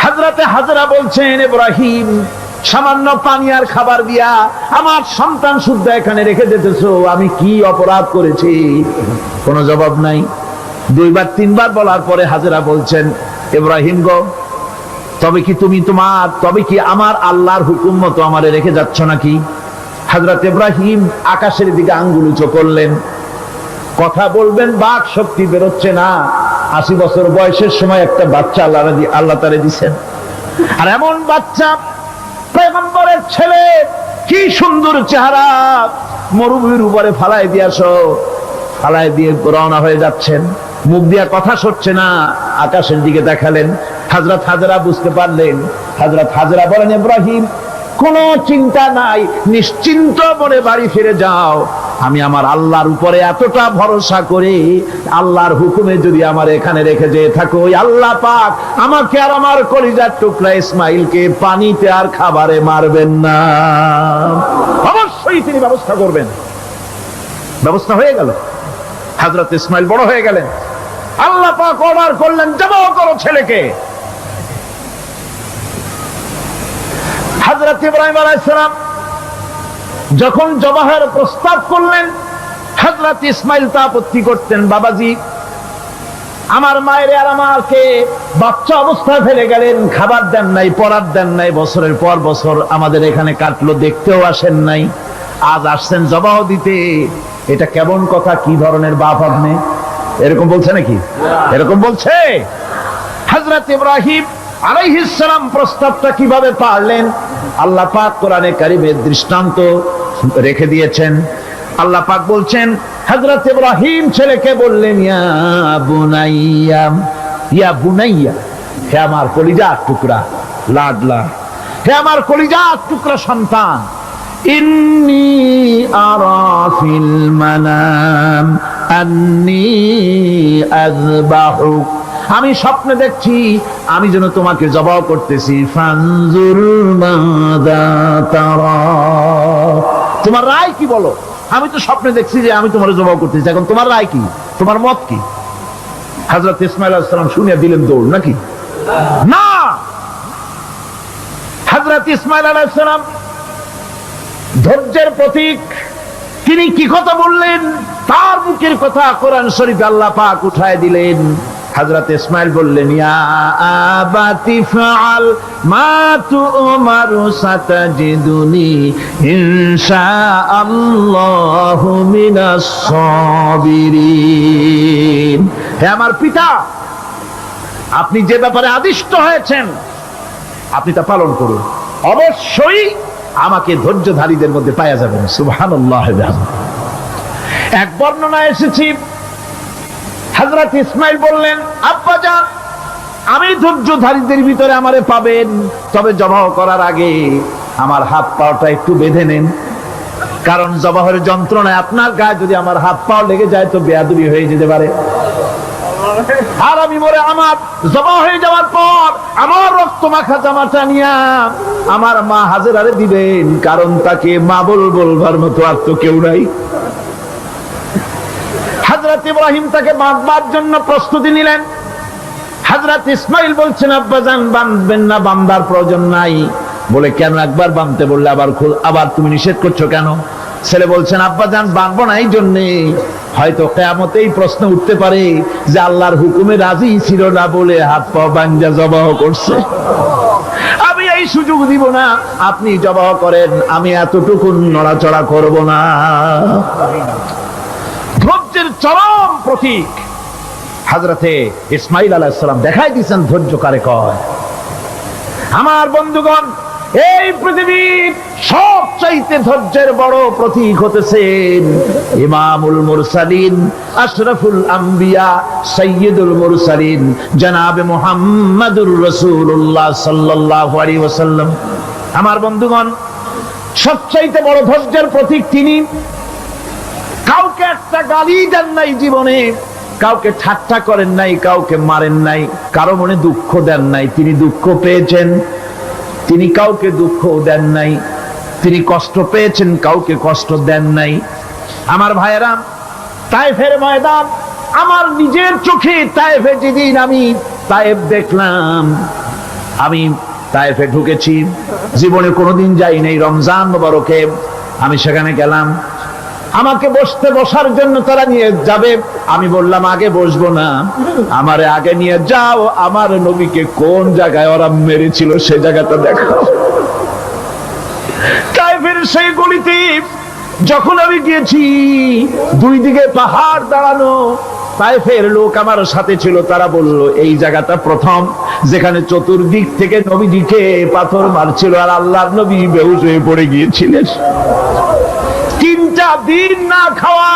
হযরতে হাজরা বলছেন, ইব্রাহিম, সামান্য পানি আর খাবার দিয়া আমার সন্তান শুদ্ধ এখানে রেখে যেতেছো, আমি কি অপরাধ করেছি? কোনো জবাব নাই। দুইবার তিনবার বলার পরে হাজরা বলছেন, ইব্রাহিম গো, তবে কি আমার আল্লাহর হুকুম মতো আমারে রেখে যাচ্ছ নাকি? হযরত ইব্রাহিম আকাশের দিকে আঙ্গুল উঁচু করলেন। কথা বলবেন, বাক শক্তি বেরোচ্ছে না। 80 বছর বয়সের সময় একটা বাচ্চা আল্লাহ তারে দিচ্ছেন। আর এমন বাচ্চা, পয়গম্বরের ছেলে, কি সুন্দর চেহারা, মরুভূমির উপরে ফালাই দিয়ে রওনা হয়ে যাচ্ছেন। মুখ দিয়া কথা সরছে না, আকাশের দিকে দেখালেন। হযরত হাজরা বুঝতে পারলেন। হযরত হাজরা বলেন, ইব্রাহিম, কোনো চিন্তা নাই, নিশ্চিন্ত মনে বাড়ি ফিরে যাও। আমি আমার আল্লাহর উপরে এতটা ভরসা করে আল্লাহর হুকুমে যদি আমার এখানে রেখে যেয়ে থাকো, ওই আল্লাহ পাক আমাকে আর আমার কলিজার টুকরা ইসমাইলকে পানিতে আর খাবারে মারবেন না, অবশ্যই তিনি ব্যবস্থা করবেন। ব্যবস্থা হয়ে গেল। হযরত ইসমাইল বড় হয়ে গেলেন। আল্লাহ পাক অর্ডার করলেন, জবাহ করো ছেলেকে। হযরত ইব্রাহিম আলাইহিস সালাম যখন জবাহের প্রস্তাব করলেন, হযরত ইসমাইল তা আপত্তি করতেন, বাবাজি, আমার মায়ের আর আমাকে বাচ্চা অবস্থায় ফেলে গেলেন, খাবার দেন নাই, পড়ার দেন নাই, বছরের পর বছর আমাদের এখানে কাটলো, দেখতেও আসেন নাই, আজ আসছেন জবাহ দিতে। এটা কেমন কথা? কি ধরনের বাপ আপনি? এরকম বলছে নাকি? এরকম বলছে? হযরত ইব্রাহিম আলাইহিস সালাম প্রস্তাবটা কিভাবে পারলেন? আল্লাহ পাক কোরআনে কারিমে দৃষ্টান্ত রেখে দিয়েছেন। আল্লাহ পাক বলছেন, হযরত ইব্রাহিম ছেলেকে বললেন, ইয়া বুনাইয়া, হে আমার কলিজার টুকরা লাডলা, হে আমার কলিজার টুকরা সন্তান, ইন্নী আরা ফিল মানাম আন্নী আযবাহুক, আমি স্বপ্নে দেখছি আমি যেন তোমাকে জবাহ করতেছি। ফানজুর মাযা তারা, তোমার রায় কি বলো? আমি তো স্বপ্নে দেখছি যে আমি তোমার জবাহ করতেছি, এখন তোমার রায় কি, তোমার মত কি? হযরত ইসমাঈল আলাইহিস সালাম শুনিয়া দিলেন দৌড়, নাকি না? হযরত ইসমাঈল আলাইহিস সালাম ধৈর্যের প্রতীক, তিনি কি কথা বললেন? তার মুখের কথা কোরআন শরীফে আল্লাহ পাক উঠায় দিলেন। হযরত ইসমাঈল বললেন, ইয়া আবাতি ফাআল মা তুমারু সাতাজিদুনি ইনশাআল্লাহু মিনাস সাবিরিন, হে আমার পিতা, আপনি যে ব্যাপারে আদিষ্ট হয়েছেন আপনি তা পালন করুন, অবশ্যই আমাকে ধৈর্যধারীদের মধ্যে পাওয়া যাবেন। সুবহানাল্লাহ। এক বর্ণনায় এসেছে, হযরত ইসমাঈল বললেন, আব্বাজান, আমি ধৈর্যধারীদের ভিতরে আমারে পাবেন, তবে জবাহ করার আগে আমার হাত পাটা একটু বেঁধে নেন, কারণ জবাহের যন্ত্রণায় আপনার গায়ে যদি আমার হাত পা লেগে যায় তো বেয়াদবি হয়ে যেতে পারে। আর আমি মরে আমার জবা হয়ে যাওয়ার পর আমার রক্ত মাখা জামাটা নিয়া আমার মা হাজেরারে দিবেন, কারণ তাকে মা বলবার মতো আর তো কেউ নাই। হযরত ইব্রাহিম তাকে বাঁধবার জন্য প্রস্তুতি নিলেন। হযরত ইসমাইল বলছেন, আব্বাজান বাঁধবেন না, বাঁধার প্রয়োজন নাই। বলে কেন? একবার বাঁধতে বললে আবার তুমি নিষেধ করছো কেন? ছেলে বলছেন, আব্বাজান বাঁধবো না এই জন্যে, হয়তো কিয়ামতেই প্রশ্ন উঠতে পারে যে আল্লাহর হুকুমে রাজি ছিল না বলে হাত পা বাঞ্জা জবাহ করছে। আমি এই সুযোগ দিব না, আপনি জবাহ করেন, আমি এতটুকু নড়াচড়া করব না। ধৈর্যের চরম প্রতীক হযরতে ইসমাইল আলাইহিস সালাম দেখাই দিয়েছেন ধৈর্য কারে কয়। আমার বন্ধুগণ, এই পৃথিবীর সবচাইতে ধৈর্যের বড় প্রতীক হতেছেন ইমামুল মুরসালিন, আশরাফুল আম্বিয়া, সাইয়্যিদুল মুরসালিন জনাবে মুহাম্মাদুর রাসূলুল্লাহ সাল্লাল্লাহু আলাইহি ওয়াসাল্লাম। আমার বন্ধুগণ, সবচাইতে বড় ধৈর্যের প্রতীক তিনি। কাউকে একটা গালি দেন নাই জীবনে, কাউকে ঠাট্টা করেন নাই, কাউকে মারেন নাই, কারো মনে দুঃখ দেন নাই। তিনি দুঃখ পেয়েছেন, তিনি কাউকে দুঃখ দেন নাই। তিনি কষ্ট পেয়েছেন, কাউকে কষ্ট দেন নাই। আমার ভাইয়েরা, তায়েফের ময়দান, আমার নিজের চোখে তায়েফে যেদিন আমি তায়েফ দেখলাম, আমি তায়েফে ঢুকেছি, জীবনে কোনোদিন যাই নাই। রমজান মোবারকে আমি সেখানে গেলাম, আমাকে বসার জন্য তারা নিয়ে যাবে। আমি বললাম আগে বসবো না, আমারে আগে নিয়ে যাও, আমার নবীকে কোন জায়গায় ওরা মেরেছিল সে জায়গাটা দেখাও। তাইফের সেই গলিতে যখন আমি গিয়েছি, দুই দিকে পাহাড় দাঁড়ানো। তাইফের লোক আমার সাথে ছিল, তারা বলল এই জায়গাটা প্রথম যেখানে চতুর্দিক থেকে নবীজিকে পাথর মারছিল আর আল্লাহর নবী বেহুশ হয়ে পড়ে গিয়েছিলেন। 3টা দিন না খাওয়া,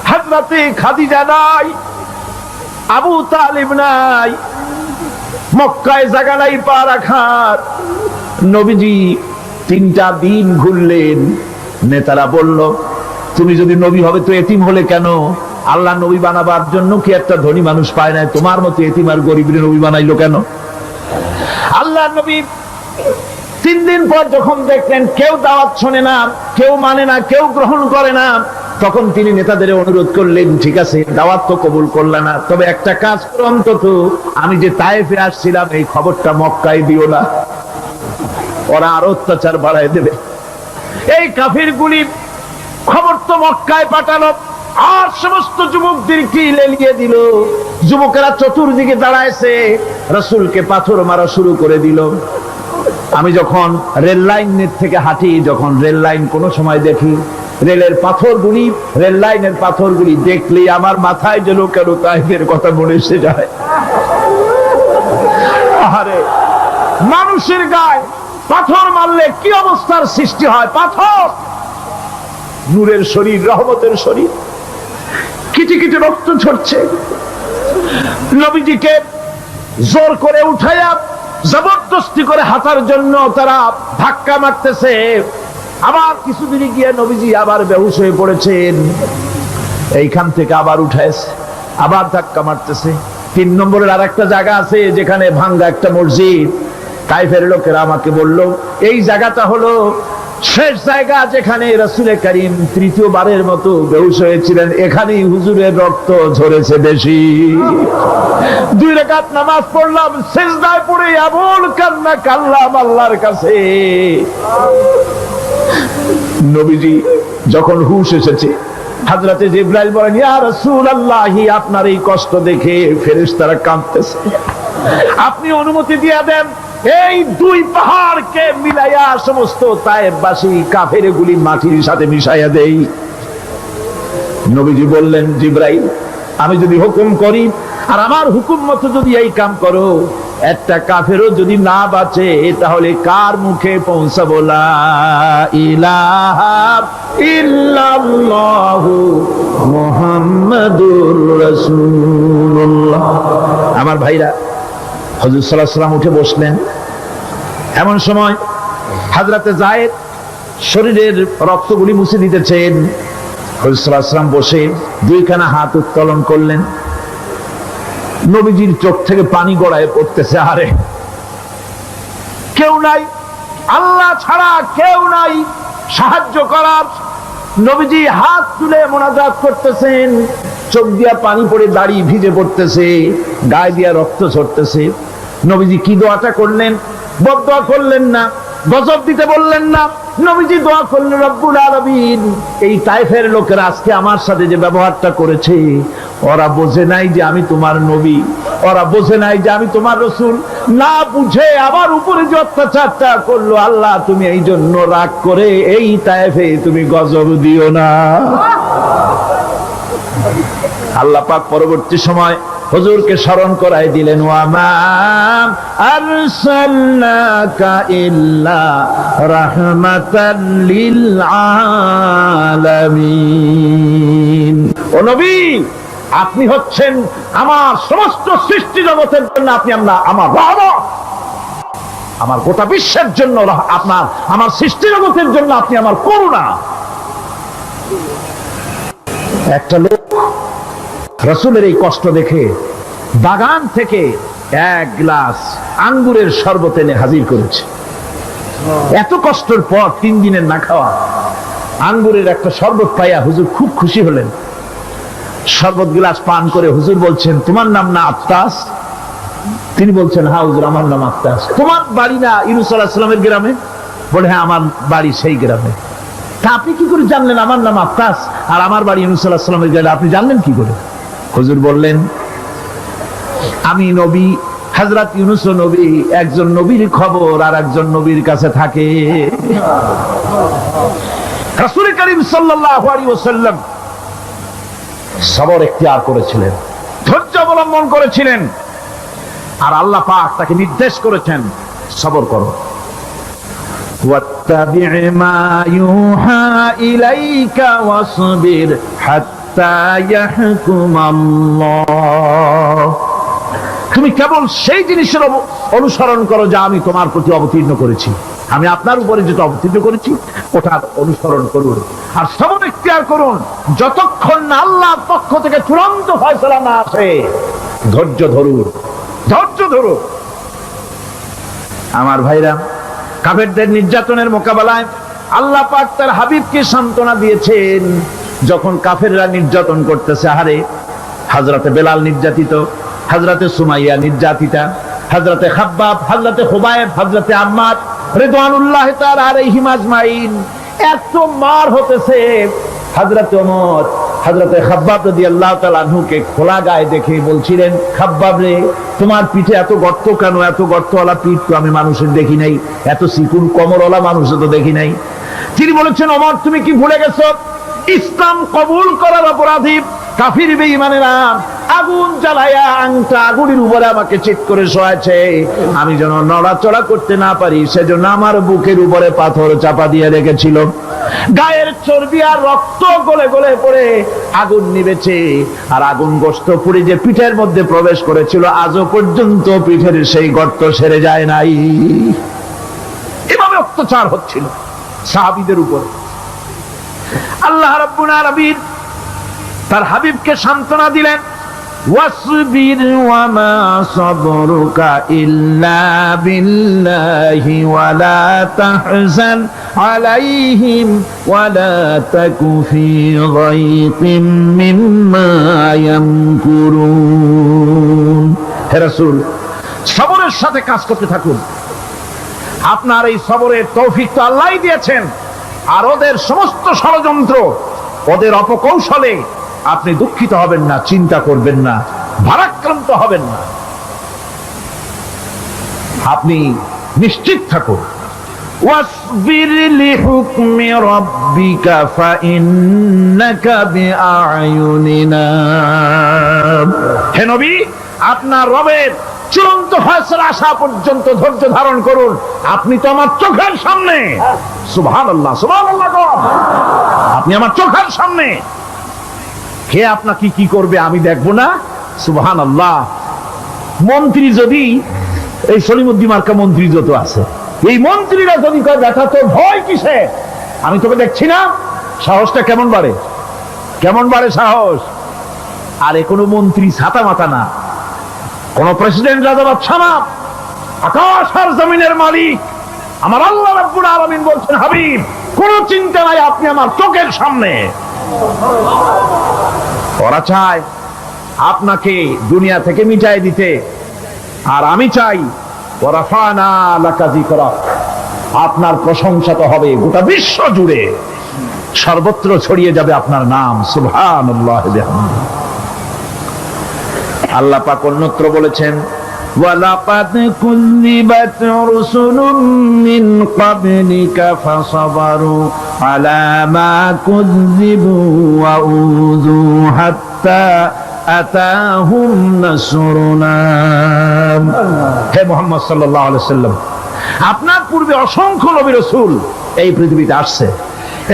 হযরতে খাদিজা নাই, আবু তালিব নাই, মক্কায় জায়গা নাই পা রাখার। নবীজি 3টা দিন ঘুরলেন। নেতারা বলল, তুমি যদি নবী হবে তো এতিম হলে কেন? আল্লাহ নবী বানাবার জন্য কি একটা ধনী মানুষ পায় না? তোমার মতো এতিম আর গরিবের নবী বানাইলো কেন? আল্লাহ নবী 3 দিন পর যখন দেখলেন কেউ দাওয়াত শোনে না, কেউ মানে না, কেউ গ্রহণ করে না, তখন তিনি নেতাদের অনুরোধ করলেন, ঠিক আছে দাওয়াত তো কবুল করলে না, তবে একটা কাজ করো, অন্তত আমি যে তায়েফে আসছিলাম এই খবরটা মক্কায় দিও না, ওরা আরো অত্যাচার বাড়ায় দেবে। এই কাফিরগুলি খবর তো মক্কায় পাঠালো আর সমস্ত যুবকদেরকে লেলিয়ে দিল। যুবকেরা চতুর্দিকে দাঁড়াইছে, রাসূলকে পাথর মারা শুরু করে দিল। আমি যখন রেল লাইনের থেকে হাঁটি, যখন রেল লাইন কোনো সময় দেখি, রেলের পাথরগুলি, রেল লাইনের পাথরগুলি দেখলেই আমার মাথায় যেন কেন তাইফের কথা মনে এসে যায়। আরে মানুষের গায়ে পাথর মারলে কি অবস্থার সৃষ্টি হয়! পাথর নূরের শরীর, রহমতের শরীর, কিটি কিটি রক্ত ঝরছে। নবীজিকে জোর করে উঠাইয়া জবরদস্তি করে হাঁটার জন্য তারা ধাক্কা মারতেছে। আবার কিছুদিন গিয়ে নবীজি আবার বেহুশ হয়ে পড়েছেন, এইখান থেকে আবার উঠাইছে, আবার ধাক্কা মারতেছে। 3 নম্বরের আর একটা জায়গা আছে যেখানে ভাঙ্গা একটা মসজিদ। তাইফের লোকেরা আমাকে বলল এই জায়গাটা হলো শেষ জায়গা যেখানে রাসূল করিম 3য়-বারের মতো বেহুশ হয়েছিলেন, এখানেই হুজুরের রক্ত ঝরেছে বেশি। 2 রাকাত নামাজ পড়লাম, সিজদায় পড়ে এমন কান্না কাঁদলাম আল্লাহর কাছে। নবীজি যখন হুশ এসেছে, হযরতে জিবরাইল বলেন, ইয়া রাসূলুল্লাহ, আপনার এই কষ্ট দেখে ফেরেশতারা কাঁদতেছে, আপনি অনুমতি দিয়ে দেন এই 2 পাহাড়কে মিলাইয়া সমস্ত তায়েফবাসী কাফেরগুলি মাটির সাথে মিশাইয়া দেই। নবীজি বললেন, জিবরাইল, আমি যদি হুকুম করি আর আমার হুকুম মতো যদি এই কাম করো, একটা কাফেরও যদি না বাঁচে তাহলে কার মুখে পৌঁছাবো লা ইলাহা ইল্লাল্লাহু মুহাম্মাদুর রাসূলুল্লাহ। আমার ভাইরা, হুজুর সাল্লাল্লাহু আলাইহি ওয়াসাল্লাম উঠে বসলেন। এমন সময় হযরতে যায়েদ শরীরের রক্তগুলি মুছে দিতেছেন। রাসূল সাল্লাল্লাহু আলাইহি ওয়াসাল্লাম বসে দুইখানা হাত উত্তোলন করলেন। নবীজির চোখ থেকে পানি গড়ায় পড়তেছে। আরে কেউ নাই, আল্লাহ ছাড়া কেউ নাই সাহায্য করার। নবীজি হাত তুলে মোনাজাত করতেছেন, চোখ দিয়া পানি পড়ে দাড়ি ভিজে পড়তেছে, গায়ে দিয়া রক্ত ঝরতেছে। নবীজি কি দোয়াটা করলেন? বদদোয়া করলেন না, গজব দিতে বললেন না। নবীজি দোয়া করলেন, রব্বুল আলামিন, এই তায়েফের লোকেরা আজকে আমার সাথে যে ব্যবহারটা করেছে, ওরা বোঝে নাই যে আমি তোমার নবী, ওরা বোঝে নাই যে আমি তোমার রাসূল, না বুঝে আমার উপরে যে অত্যাচারটা করলো, আল্লাহ তুমি এই জন্য রাগ করে এই তায়েফে তুমি গজব দিও না। আল্লাহ পাক পরবর্তী সময় হুজুরকে স্মরণ করাই দিলেন, ওয়ামা আরসালনাকা ইল্লা রাহমাতাল লিল আলামিন। ও নবী, আপনি হচ্ছেন আমার সমস্ত সৃষ্টি জগতের জন্য, আপনি আমার রহমত, আমার গোটা বিশ্বের জন্য আপনার, আমার সৃষ্টি জগতের জন্য আপনি আমার করুণা। একটা লোক রাসূলের এই কষ্ট দেখে বাগান থেকে এক গ্লাস আঙ্গুরের শরবত এনে হাজির করেছে। এত কষ্টের পর 3 দিনের না খাওয়া আঙ্গুরের একটা শরবত পাইয়া হুজুর খুব খুশি হলেন। শরবত গ্লাস পান করে হুজুর বলছেন, তোমার নাম না আত্তাস? তিনি বলছেন, হ্যাঁ হুজুর, আমার নাম আত্তাস। তোমার বাড়ি না ইউনূস আলাইহিস সালামের গ্রামে? বলে, হ্যাঁ আমার বাড়ি সেই গ্রামে। তা আপনি কি করে জানলেন আমার নাম আত্তাস আর আমার বাড়ি ইউনূস আলাইহিস সালামের গ্রামে? আপনি জানলেন কি করে? হুজুর বললেন, আমি নবী, হযরত ইউনূস নবী, একজন নবীর খবর আর একজন নবীর কাছে থাকে। রাসূল করিম সাল্লাল্লাহু আলাইহি ওয়াসাল্লাম সবর ইখতিয়ার করেছিলেন, ধৈর্য অবলম্বন করেছিলেন, আর আল্লাহ পাক তাকে নির্দেশ করেছেন, সবর করো। ওয়াত্তাবি' মা ইউহা ইলাইকা ওয়াসবির হাত্তা ইয়াহকুমাল্লাহ। তুমি কেবল সেই জিনিসের অনুসরণ করো যা আমি তোমার প্রতি অবতীর্ণ করেছি। আমি আপনার উপরে যেটা অবতীর্ণ করেছি ওটার অনুসরণ করুন, আর সবর ইখতিয়ার করুন যতক্ষণ না আল্লাহর পক্ষ থেকে চূড়ান্ত ফয়সালা না আসে। ধৈর্য ধরুন, ধৈর্য ধরুন। আমার ভাইরা, কাফেরদের নির্যাতনের মোকাবেলায় আল্লাহ পাক তার হাবিবকে সান্ত্বনা দিয়েছেন। যখন কাফেররা নির্যাতন করতেছে, আরে হযরতে বেলাল নির্যাতিত, হযরতে সুমাইয়া নির্যাতিতা, হযরতে খাব্বাব, হযরতে খুবাইব, হযরতে আম্মার রিদওয়ানুল্লাহ তাআলা আলাইহিম আজমাইন, এত মার হতেছে। হযরতে ওমর হযরতে খাব্বাব রাদিয়াল্লাহু তাআলা আনহুকে খোলা গায়ে দেখে বলছিলেন, খাব্বাব রে, তোমার পিঠে এত গর্ত কেন? এত গর্তওয়ালা পিঠ তো আমি মানুষের দেখি নাই, এত চিকুন কোমরওয়ালা মানুষও তো দেখি নাই। তিনি বলেছেন, ওমর তুমি কি ভুলে গেছো? ইসলাম কবুল করার অপরাধী কাফির বেঈমানেরা আগুন জ্বালায়া আংটা আগুনের উপরে আমাকে চিৎ করে শোয়াছে। আমি যেন নড়াচড়া করতে না পারি সেজন্য আমার বুকের উপরে পাথর চাপা দিয়ে রেখেছিল। গায়ের চর্বি আর রক্ত গলে গলে পড়ে আগুন নিবেছে, আর আগুন গোশত পুড়ে যে পিঠের মধ্যে প্রবেশ করেছিল আজও পর্যন্ত পিঠের সেই গর্ত সেরে যায় নাই। এভাবে অত্যাচার হচ্ছিল সাহাবীদের উপরে। আল্লাহ রাব্বুল আলামিন তার হাবিবকে সান্ত্বনা দিলেন, ওয়াসবির ওয়ামা সাবরুকা ইল্লা বিল্লাহি ওয়ালা তাহজান আলাইহিম ওয়ালা তাকু ফি গায়তিম মিম্মা ইয়ামকুরুন। হে রাসূল, সবরের সাথে কাজ করতে থাকুন। আপনার এই সবরের তৌফিক তো আল্লাহই দিয়েছেন, আর ওদের সমস্ত ষড়যন্ত্র, ওদের অপকৌশলে আপনি দুঃখিত হবেন না, চিন্তা করবেন না, ভারাক্রান্ত হবেন না। আপনি নিশ্চিত থাকুন। ওয়াসবির লিহুকমি রাব্বিকা ফাইন্নাকা বিআয়ুনিনা। হে নবী, আপনার রবের চূড়ান্ত ফয়সালা আসা পর্যন্ত ধৈর্য ধারণ করুন। আপনি তো আমার চোখের সামনে। সুবহানাল্লাহ, সুবহানাল্লাহ। আপনি আমার চোখের সামনে। কে আপনাকে কি করবে আমি দেখবো না? সুবহানাল্লাহ। মন্ত্রী যদি, এই সলিমুদ্দিন মার্কা মন্ত্রী যত আছে, এই মন্ত্রীরা যদি কয়, দেখা তো ভয় কিসে, আমি তোকে দেখছি না, সাহসটা কেমন বাড়ে? কেমন বাড়ে সাহস? আরে কোনো মন্ত্রী ছাতা মাথা না, কোন প্রেসিডেন্ট রাজা বাদশা না, আকাশ আর জমিনের মালিক আমার আল্লাহ রাব্বুল আলামিন বলছেন, হাবিব কোনো চিন্তা নাই, আপনি আমার চোখের সামনে। ওরা চায় আপনাকে দুনিয়া থেকে মিটাই দিতে, আর আমি চাই ওয়ারাফানা লাকা যিকরাক, আপনার প্রশংসা তো হবে গোটা বিশ্ব জুড়ে, সর্বত্র ছড়িয়ে যাবে আপনার নাম। সুবহানাল্লাহি বিহামদিহি। আল্লাহ পাক অন্যত্র বলেছেন, ওয়ালাকাদ কুযযিবাত রুসুলুম মিন ক্বাবলিকা ফাসাবারু আলা মা কুযযিবু ওয়া উযু হাত্তা আতাহুম নাসরুনা। হে মুহাম্মদ সাল্লাল্লাহু আলাইহি ওয়াসাল্লাম, আপনার পূর্বে অসংখ্য নবী রাসূল এই পৃথিবীতে আসছে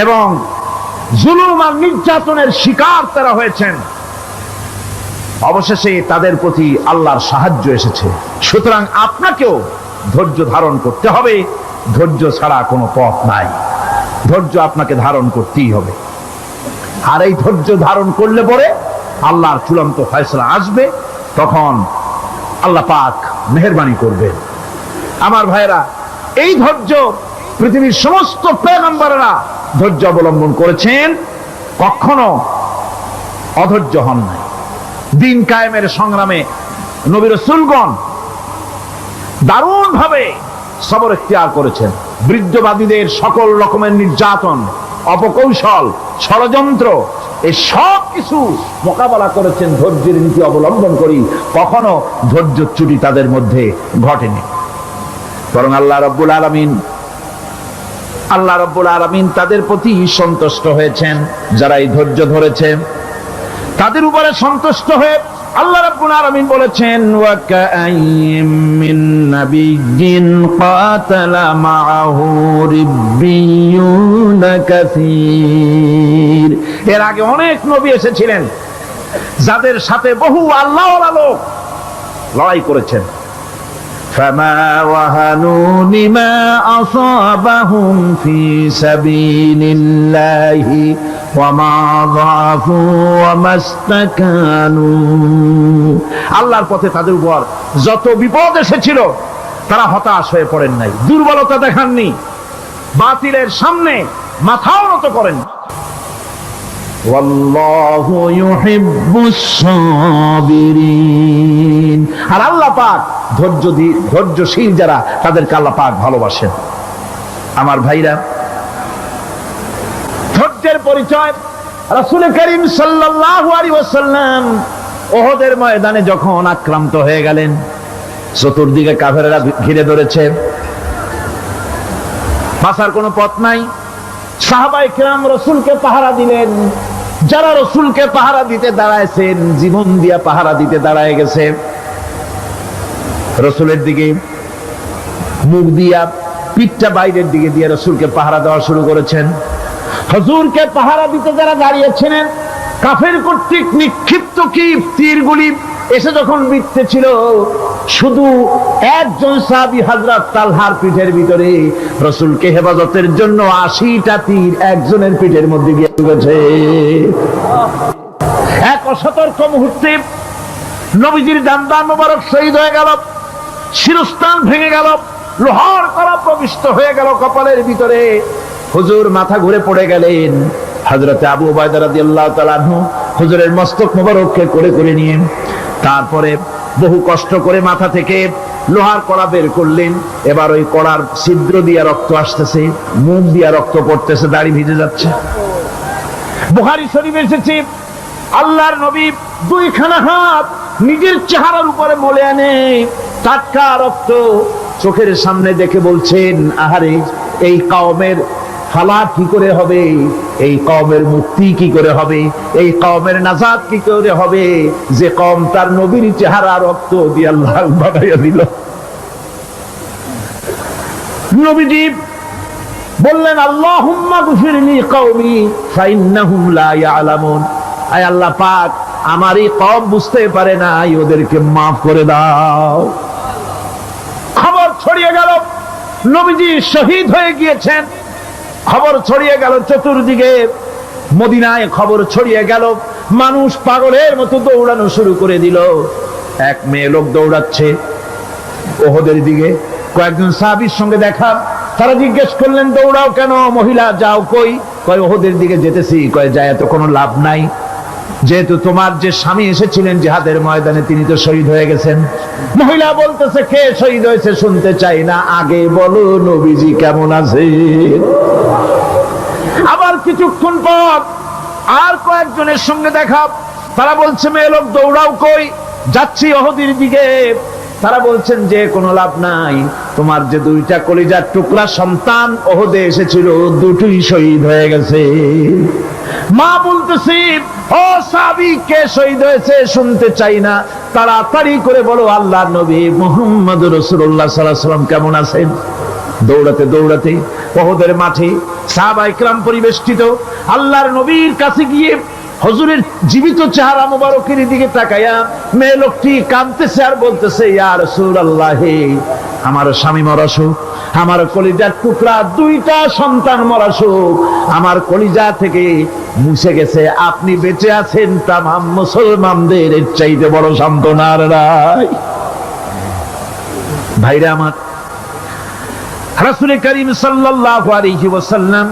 এবং জুলুম আর নির্যাতনের শিকার তারা হয়েছেন। অবশেষে তাদের প্রতি আল্লাহর সাহায্য এসেছে। সুতরাং আপনাকেও ধৈর্য ধারণ করতে হবে, ধৈর্য ছাড়া কোনো পথ নাই, ধৈর্য আপনাকে ধারণ করতেই হবে। আর এই ধৈর্য ধারণ করলে পরে আল্লাহর চূড়ান্ত ফয়সালা আসবে, তখন আল্লাহ পাক মেহেরবানি করবেন। আমার ভাইরা, এই ধৈর্য পৃথিবীর সমস্ত পয়গম্বররা ধৈর্য অবলম্বন করেছেন, কখনো অধৈর্য হন নাই। দিন কায়েমের সংগ্রামে নবী রাসূলগণ দারুণ ভাবে সবর ইখতিয়ার করেছেন। বৃদ্ধবাদীদের সকল রকমের নির্যাতন, অপকৌশল, ষড়যন্ত্র, এই সব কিছু মোকাবেলা করেছেন ধৈর্যের নীতি অবলম্বন করি। কখনো ধৈর্যচ্যুতি তাদের মধ্যে ঘটেনি, বরং আল্লাহ রাব্বুল আলামিন তাদের প্রতি সন্তুষ্ট হয়েছেন। যারা এই ধৈর্য ধরেছে তাদের উপরে সন্তুষ্ট হয়ে আল্লাহ রাব্বুল আলামিন বলেছেন, ওয়া কাআইয়্যিম মিন নাবিয়্যিন ক্বাতালা মাআহু রিব্বিয়ুন কাসীর। এর আগে অনেক নবী এসেছিলেন যাদের সাথে বহু আল্লাহওয়ালা লোক লড়াই করেছেন। ফামা ওয়াহানু লিমা আসাবাহুম ফি সাবিলিল্লাহি ওয়ামা যাফু ওয়ামা ইসতাকানু। আল্লাহর পথে তাদের উপর যত বিপদ এসেছিল তারা হতাশ হয়ে পড়েন নাই, দুর্বলতা দেখাননি, বাতিলের সামনে মাথাও নত করেন। ওয়াল্লাহু ইউহিব্বুস সাবিরিন। আর আল্লাহ পাক ধৈর্যশীল যারা, তাদেরকে আল্লাহ পাক ভালোবাসেন। আমার ভাইরা, ধৈর্যের পরিচয় রাসূল করিম সাল্লাল্লাহু আলাইহি ওয়াসাল্লাম উহুদের ময়দানে যখন আক্রান্ত হয়ে গেলেন, চতুর্দিকে কাফেররা ঘিরে ধরেছে, বাঁচার কোনো পথ নাই। সাহাবায়ে কিরাম রাসূলকে পাহারা দিলেন। যারা রাসূলকে পাহারা দিতে দাঁড়ায়ছেন, জীবন দিয়া পাহারা দিতে দাঁড়ায় গেছে, রাসূলের দিকে মুখ দিয়া, পিঠটা বাইরের দিকে দিয়ে রাসূলকে পাহারা দেওয়া শুরু করেছেন। হুজুরকে পাহারা দিতে যারা দাঁড়িয়েছিলেন, কাফের কর্তৃক নিক্ষিপ্ত কি তীরগুলি এসে যখন বিঁধতেছিল, শুধু একজন সাহাবী হযরত তালহার পিঠের ভিতরে রাসূলকে হেফাজতের জন্য 80টা তীর একজনের পিঠের মধ্যে গিয়ে ঢুকেছে। এক অসতর্ক মুহূর্তে নবীজির দান্দান মোবারক শহীদ হয়ে গেল, শিরস্থান ভেঙে গেল, লোহার কড়া প্রবিষ্ট হয়ে গেল কপালের ভিতরে। হুজুর মাথা ঘুরে পড়ে গেলেন। হযরত আবু উবাইদা রাদিয়াল্লাহু তাআলা আনহু হুজুরের মস্তক মোবারককে কোলে করে নিয়ে তারপরে বহু কষ্ট করে মাথা থেকে লোহার কড়া বের করলেন। এবার ওই কড়ার ছিদ্র দিয়ে রক্ত আসতেছে, মুখ দিয়ে রক্ত পড়তেছে, দাড়ি ভিজে যাচ্ছে। বুখারী শরীফে এসেছে, আল্লাহর নবী দুইখানা হাত নিজের চেহারার উপরে মলে আনে, টাটকা রক্ত চোখের সামনে দেখে বলছেন, আহারে, এই কওমের ফালাক কি করে হবে, এই কওমের মুক্তি কি করে হবে, এই কওমের নাজাত কি করে হবে, যে কওম তার নবীর চেহারা রক্ত দিয়ে আল্লাহ বানাইয়া দিল। নবীজি বললেন, আল্লাহুম্মা গফিরলি কওমি ফাইন্নাহুম লা ইয়ালামুন। আয় আল্লাহ পাক, আমার এই কওম বুঝতে পারে না, ওদেরকে মাফ করে দাও। খবর ছড়িয়ে গেল নবীজি শহীদ হয়ে গিয়েছেন। খবর ছড়িয়ে গেল চতুর্দিকে। মদিনায় খবর ছড়িয়ে গেল, মানুষ পাগলের মতো দৌড়ানো শুরু করে দিল। এক মেয়ে লোক দৌড়াচ্ছে ওহদের দিকে, কয়েকজন সাহাবীর সঙ্গে দেখা। তারা জিজ্ঞেস করলেন, দৌড়াও কেন মহিলা, যাও কই? কয় ওহদের দিকে যেতেছি। কয় যায় তো কোনো লাভ নাই, যেহেতু তোমার যে স্বামী এসেছিলেন জিহাদের ময়দানে তিনি তো শহীদ হয়ে গেছেন। মহিলা বলতেছে, কে শহীদ হয়েছে শুনতে চাই না, আগে বলো নবীজি কেমন আছে। আবার কিছুক্ষণ পর আর কয়েকজনের সঙ্গে দেখা। তারা বলছে, মেয়ে লোক দৌড়াও কই? যাচ্ছি ওহদের দিকে। তারা বলছেন যে কোনো লাভ নাই, তোমার যে দুইটা কলিজার টুকরা সন্তান ওহদে এসেছিল দুটোই শহীদ হয়ে গেছে। মা বলতেছি, ও সাহাবী, কে শহীদ হয়েছে শুনতে চাই না, তাড়াতাড়ি করে বলো আল্লাহর নবী মুহাম্মদ রাসূলুল্লাহ সাল্লাল্লাহু আলাইহি ওয়াসাল্লাম কেমন আছেন। দৌড়াতে দৌড়াতে ওহদের মাঠে সাহাবায়ে কেরাম পরিবেষ্টিত। আল্লাহর নবীর কাছে গিয়ে হুজুরের জীবিত চেহারা মোবারকের দিকে তাকায়া মেয়ে লোকটি কাঁদতেছে আর বলতেছে, ইয়া রাসূলুল্লাহ, আমার স্বামী মরা শোক, আমার কলিজার টুকরা দুইটা সন্তান মরা শোক আমার কলিজা থেকে মুছে গেছে, আপনি বেঁচে আছেন তামাম মুসলমানদের এর চাইতে বড় সান্ত্বনা আর নাই। ভাইরা আমার, রাসূল করিম সাল্লাল্লাহু আলাইহি ওয়াসাল্লাম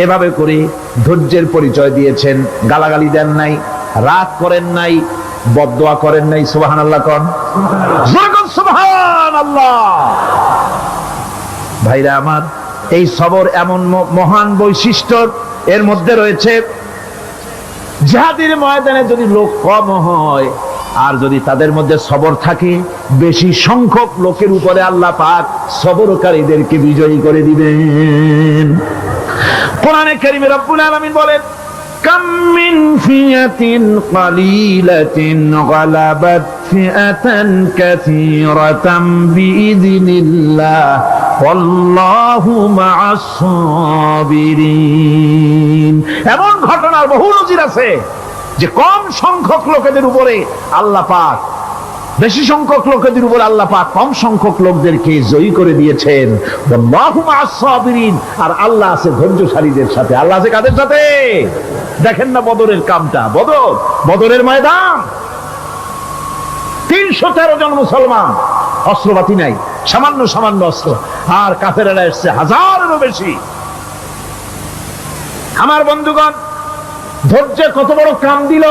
এভাবে করে ধৈর্যের পরিচয় দিয়েছেন। গালাগালি দেন নাই, রাগ করেন নাই, বদদোয়া করেন নাই। সুবহানাল্লাহ কোন, সুবহানাল্লাহ। ভাইরা আমার, এই সবর এমন মহান বৈশিষ্ট্য, এর মধ্যে রয়েছে জিহাদের ময়দানে যদি লোক কম হয় আর যদি তাদের মধ্যে সবর থাকে, বেশি সংখ্যক লোকের উপরে আল্লাহ পাক সবরকারীদেরকে বিজয়ী করে দিবেন। কোরআনে কারীমে রব্বুল আলামিন বলেন, কাম মিন ফিয়াতিন কালিলাতিন গালাবাত ফিআতান কাসীরাতাম বিইذনিল্লাহ ওয়াল্লাহু মা'আস সাবিরিন। এমন ঘটনার বহু নজির আছে যে কম সংখ্যক লোকেদের উপরে আল্লাহ পাক, বেশি সংখ্যক লোকেদের উপর আল্লাহ পাক কম সংখ্যক লোকদেরকে জয়ী করে দিয়েছেন। আল্লাহু মা'আস সাবিরিন, আর আল্লাহ আছে ধৈর্যশালীদের সাথে। আল্লাহ আছে কাদের সাথে? দেখেন না বদরের কামটা, বদরের ময়দান, 313 জন মুসলমান, অস্ত্রপাতি নাই, সামান্য সামান্য অস্ত্র, আর কাফেরেরা এসছে হাজারেরও বেশি। আমার বন্ধুগণ, ধৈর্য কত বড় কাম দিল,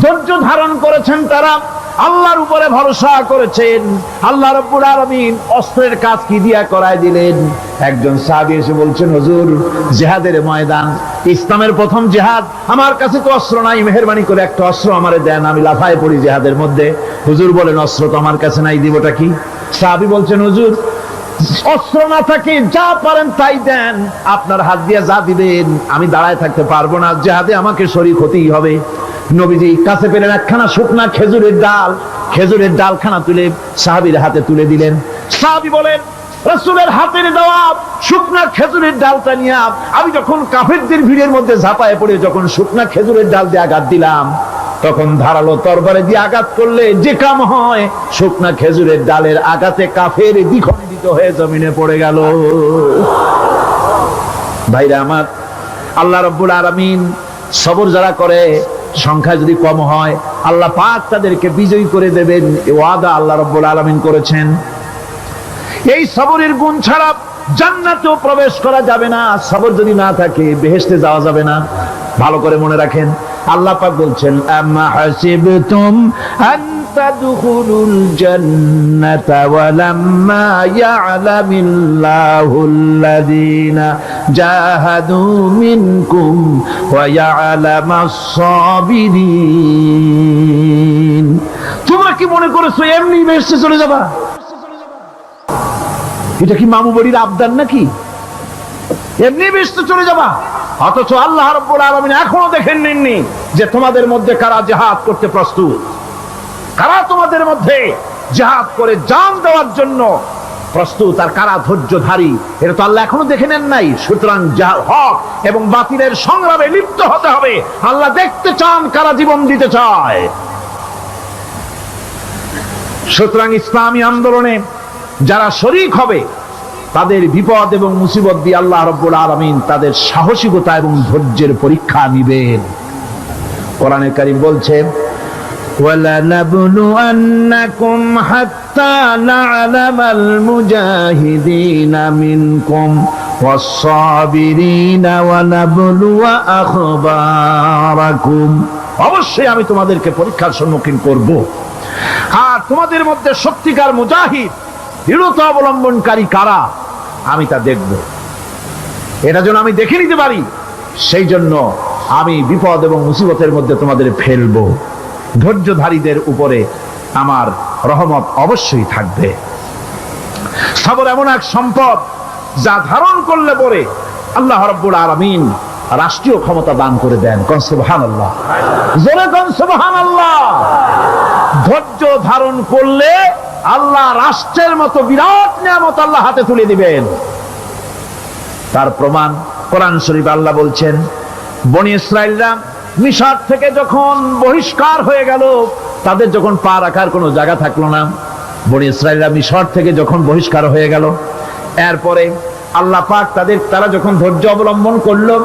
ধৈর্য ধারণ করেছেন তারা, আল্লাহর উপরে ভরসা করেছেন। আল্লাহ রাব্বুল আলামিন অস্ত্রের কাজ কি দিয়া করায় দিলেন। একজন সাহাবী এসে বলছেন, হুজুর, জিহাদের ময়দান, ইসলামের প্রথম জিহাদ, আমার কাছে তো অস্ত্র নাই, মেহেরবানি করে একটা অস্ত্র আমারে দেন, আমি লাফায় পড়ি জিহাদের মধ্যে। হুজুর বলেন, অস্ত্র তো আমার কাছে নাই, দিবটা কি? সাহাবী বলছেন, হুজুর, অস্ত্র না থাকে যা পারেন তাই দেন, আপনার হাত দিয়ে যা দিবেন আমি দাঁড়ায় থাকতে পারবো না, জিহাদে আমাকে শরীক হতেই হবে। নবীজি কাছে পেলেন একখানা শুকনা খেজুরের ডালখানা তুলে সাহাবীর হাতে তুলে দিলেন। সাহাবী বলেন, রাসূলের হাতের দেওয়া শুকনা খেজুরের ডালটা নিয়ে আমি যখন কাফেরদের ভিড়ের মধ্যে ঝাঁপায় পড়ে যখন শুকনা খেজুরের ডাল দিয়ে আঘাত দিলাম, তখন ধারালো তরবারি দিয়ে আঘাত করলে যে কাম হয়, শুকনা খেজুরের ডালের আঘাতে কাফের দ্বিখণ্ডিত হয়ে জমিনে পড়ে গেল। ভাইরা আমার, আল্লাহ রাব্বুল আলামিন সবর যারা করে, সংখ্যা যদি কম হয়, আল্লাহ পাক তাদেরকে বিজয়ী করে দেবেন, এই ওয়াদা আল্লাহ রাব্বুল আলামিন করেছেন। এই সবরের গুণ ছাড়া জান্নাতেও প্রবেশ করা যাবে না। সবর যদি না থাকে বেহেশতে যাওয়া যাবে না। ভালো করে মনে রাখেন, আল্লাহ পাক বলছেন, আম্মা হাসিবতুম আন তাদখুলুল জান্নাতা ওয়ালাম্মা ইয়া'লামিল্লাহুল্লাযীনা জাহাদু মিনকুম ওয়া ইয়া'লামাস সাবিরিন। তোমরা কি মনে করেছো এমনি বেহেশতে চলে যাবা? এটা কি মামু বাড়ির আবদার নাকি? এমনি বেহেশতে চলে যাবা? অথচ আল্লাহ রাব্বুল আলামিন এখনো দেখেন নেননি যে তোমাদের মধ্যে কারা জিহাদ করতে প্রস্তুত, কারা তোমাদের মধ্যে জিহাদ করে জান দেওয়ার জন্য প্রস্তুত, আর কারা ধৈর্যধারী, এটা তো আল্লাহ এখনো দেখে নেন নাই। সুতরাং হক এবং বাতিলের সংগ্রামে লিপ্ত হতে হবে। আল্লাহ দেখতে চান কারা জীবন দিতে চায়। সুতরাং ইসলামী আন্দোলনে যারা শরীক হবে তাদের বিপদ এবং মুসিবত দিয়ে আল্লাহ রাব্বুল আলামিন তাদের সাহসিকতা এবং ধৈর্যের পরীক্ষা নিবেন। কোরআনে কারীম বলছে, وَلَنَبْلُوَنَّكُمْ حَتَّى نَعْلَمَ الْمُجَاهِدِينَ مِنكُمْ وَالصَّابِرِينَ وَنَبْلُوَ أَخْبَارَكُمْ। অবশ্যই আমি তোমাদেরকে পরীক্ষার সম্মুখীন করব, আর তোমাদের মধ্যে সত্যিকার মুজাহিদ, দৃঢ়তা অবলম্বনকারী কারা, আমি তা দেখব। এটা যেন আমি দেখে নিতে পারি, সেই জন্য আমি বিপদ এবং মুসিবতের মধ্যে তোমাদের ফেলবো। ধৈর্যধারীদের উপরে আমার রহমত অবশ্যই থাকবে। সবর এমন এক সম্পদ যা ধারণ করলে পরে আল্লাহ রাব্বুল আলামিন রাষ্ট্রীয় ক্ষমতা দান করে দেন। কোন সুবহানাল্লাহ, জোরে কোন সুবহানাল্লাহ। ধৈর্য ধারণ করলে আল্লাহ রাষ্ট্রের মতো বিরাট নিয়ামত আল্লাহ হাতে তুলে দিবেন। তার প্রমাণ কোরআন শরীফে আল্লাহ বলছেন, বনি ইসরাইলরা মিশর থেকে যখন বহিষ্কার হয়ে গেল, তাদের যখন পা রাখার কোনো জায়গা থাকলো না, বনি ইসরাইলরা মিশর থেকে যখন বহিষ্কার হয়ে গেল, এরপরে আল্লাহ পাক তারা যখন ধৈর্য অবলম্বন করলো,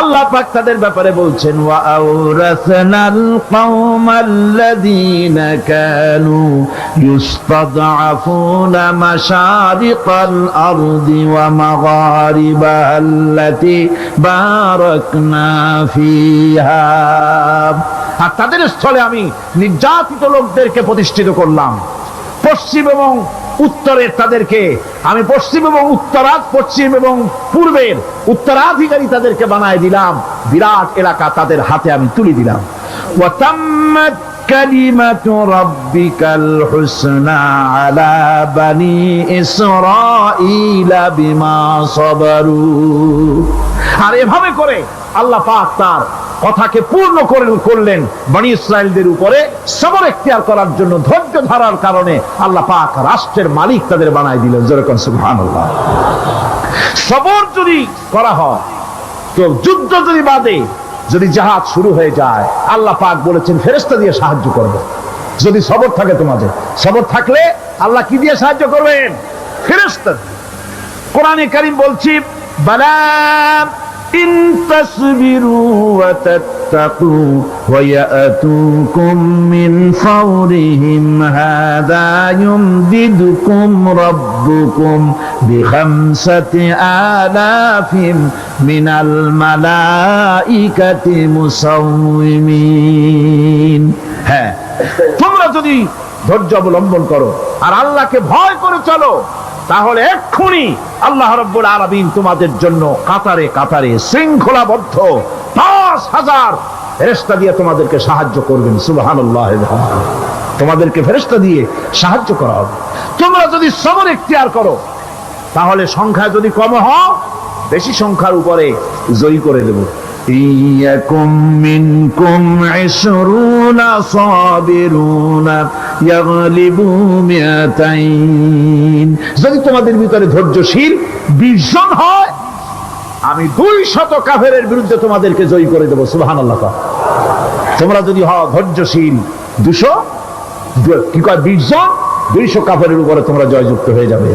আল্লাহ পাক তাদের ব্যাপারে বলছেন, ওয়া আওরাসনাল কওমাল্লাযীনা কানু ইউস্তাদআফুনা মাশারিকাল আরদি ওয়া মাগারিবাহা আল্লাতী বারাকনা ফিহা। আর তাদের স্থলে আমি নির্যাতিত লোকদেরকে প্রতিষ্ঠিত করলাম। পশ্চিম এবং উত্তরের তাদেরকে আমি পশ্চিম এবং পূর্বের উত্তরাধিকারী তাদেরকে বানায় দিলাম। বিরাট এলাকা তাদের হাতে আমি তুলে দিলাম। ওয়া তাম্মাত কালিমাতু রাব্বিকাল হুসনা আলা বানি ইসরাঈলা বিমা সাবারু। আর এভাবে করে আল্লাহ পাক তার কথাকে পূর্ণ করলেন বনি ইসরাইলদের উপরে। সবর এখতিয়ার করার জন্য, ধৈর্য ধরার কারণে আল্লাহ পাক রাষ্ট্রের মালিক তাদের বানাই দিলেন। জোরে কোন সুবহানাল্লাহ। সবর যদি করা হয়, তো যুদ্ধ যদি বাদে, যদি জাহাজ শুরু হয়ে যায়, আল্লাহ পাক বলেছেন ফেরেশতা দিয়ে সাহায্য করবে। যদি সবর থাকে তোমাদের, সবর থাকলে আল্লাহ কি দিয়ে সাহায্য করবেন? ফেরেশতা। কোরআনে কারীম বলছি, বালা ইন তাসবিরু ওয়া তাত্তাকু ওয়া ইয়াতুকুম মিন ফাওরিহিম হাদা ইউমদিদুকুম রাব্বুকুম বিখামসাতি আলাফিন মিনাল মালাইকাতি মুসাউমিমিন। হ্যাঁ, তোমরা যদি ধৈর্য অবলম্বন করো আর আল্লাহকে ভয় করে চলো, তাহলে এক্ষুনি আল্লাহ রাব্বুল আলামিন তোমাদের জন্য কাতারে কাতারে শৃঙ্খলাবদ্ধ ৫,০০০ ফেরেশতা দিয়ে তোমাদেরকে সাহায্য করবেন। সুবহানাল্লাহ। তোমাদেরকে ফেরেশতা দিয়ে সাহায্য করা হবে। তোমরা যদি সবর এখতিয়ার করো, তাহলে সংখ্যা যদি কম হও, বেশি সংখ্যার উপরে জয়ী করে দেব। ইয়াকুম মিনকুম ২০ সাবিরুনা ইয়াগলিবু মিয়াতাইন। যদি তোমাদের ভিতরে ধৈর্যশীল ২০ জন হয়, আমি ২০০ কাফেরের বিরুদ্ধে তোমাদেরকে জয়ী করে দেব। সুবহানাল্লাহ। তোমরা যদি হও ধৈর্যশীল ২০০ জন, ২০০ কাফেরের উপরে তোমরা জয়যুক্ত হয়ে যাবে।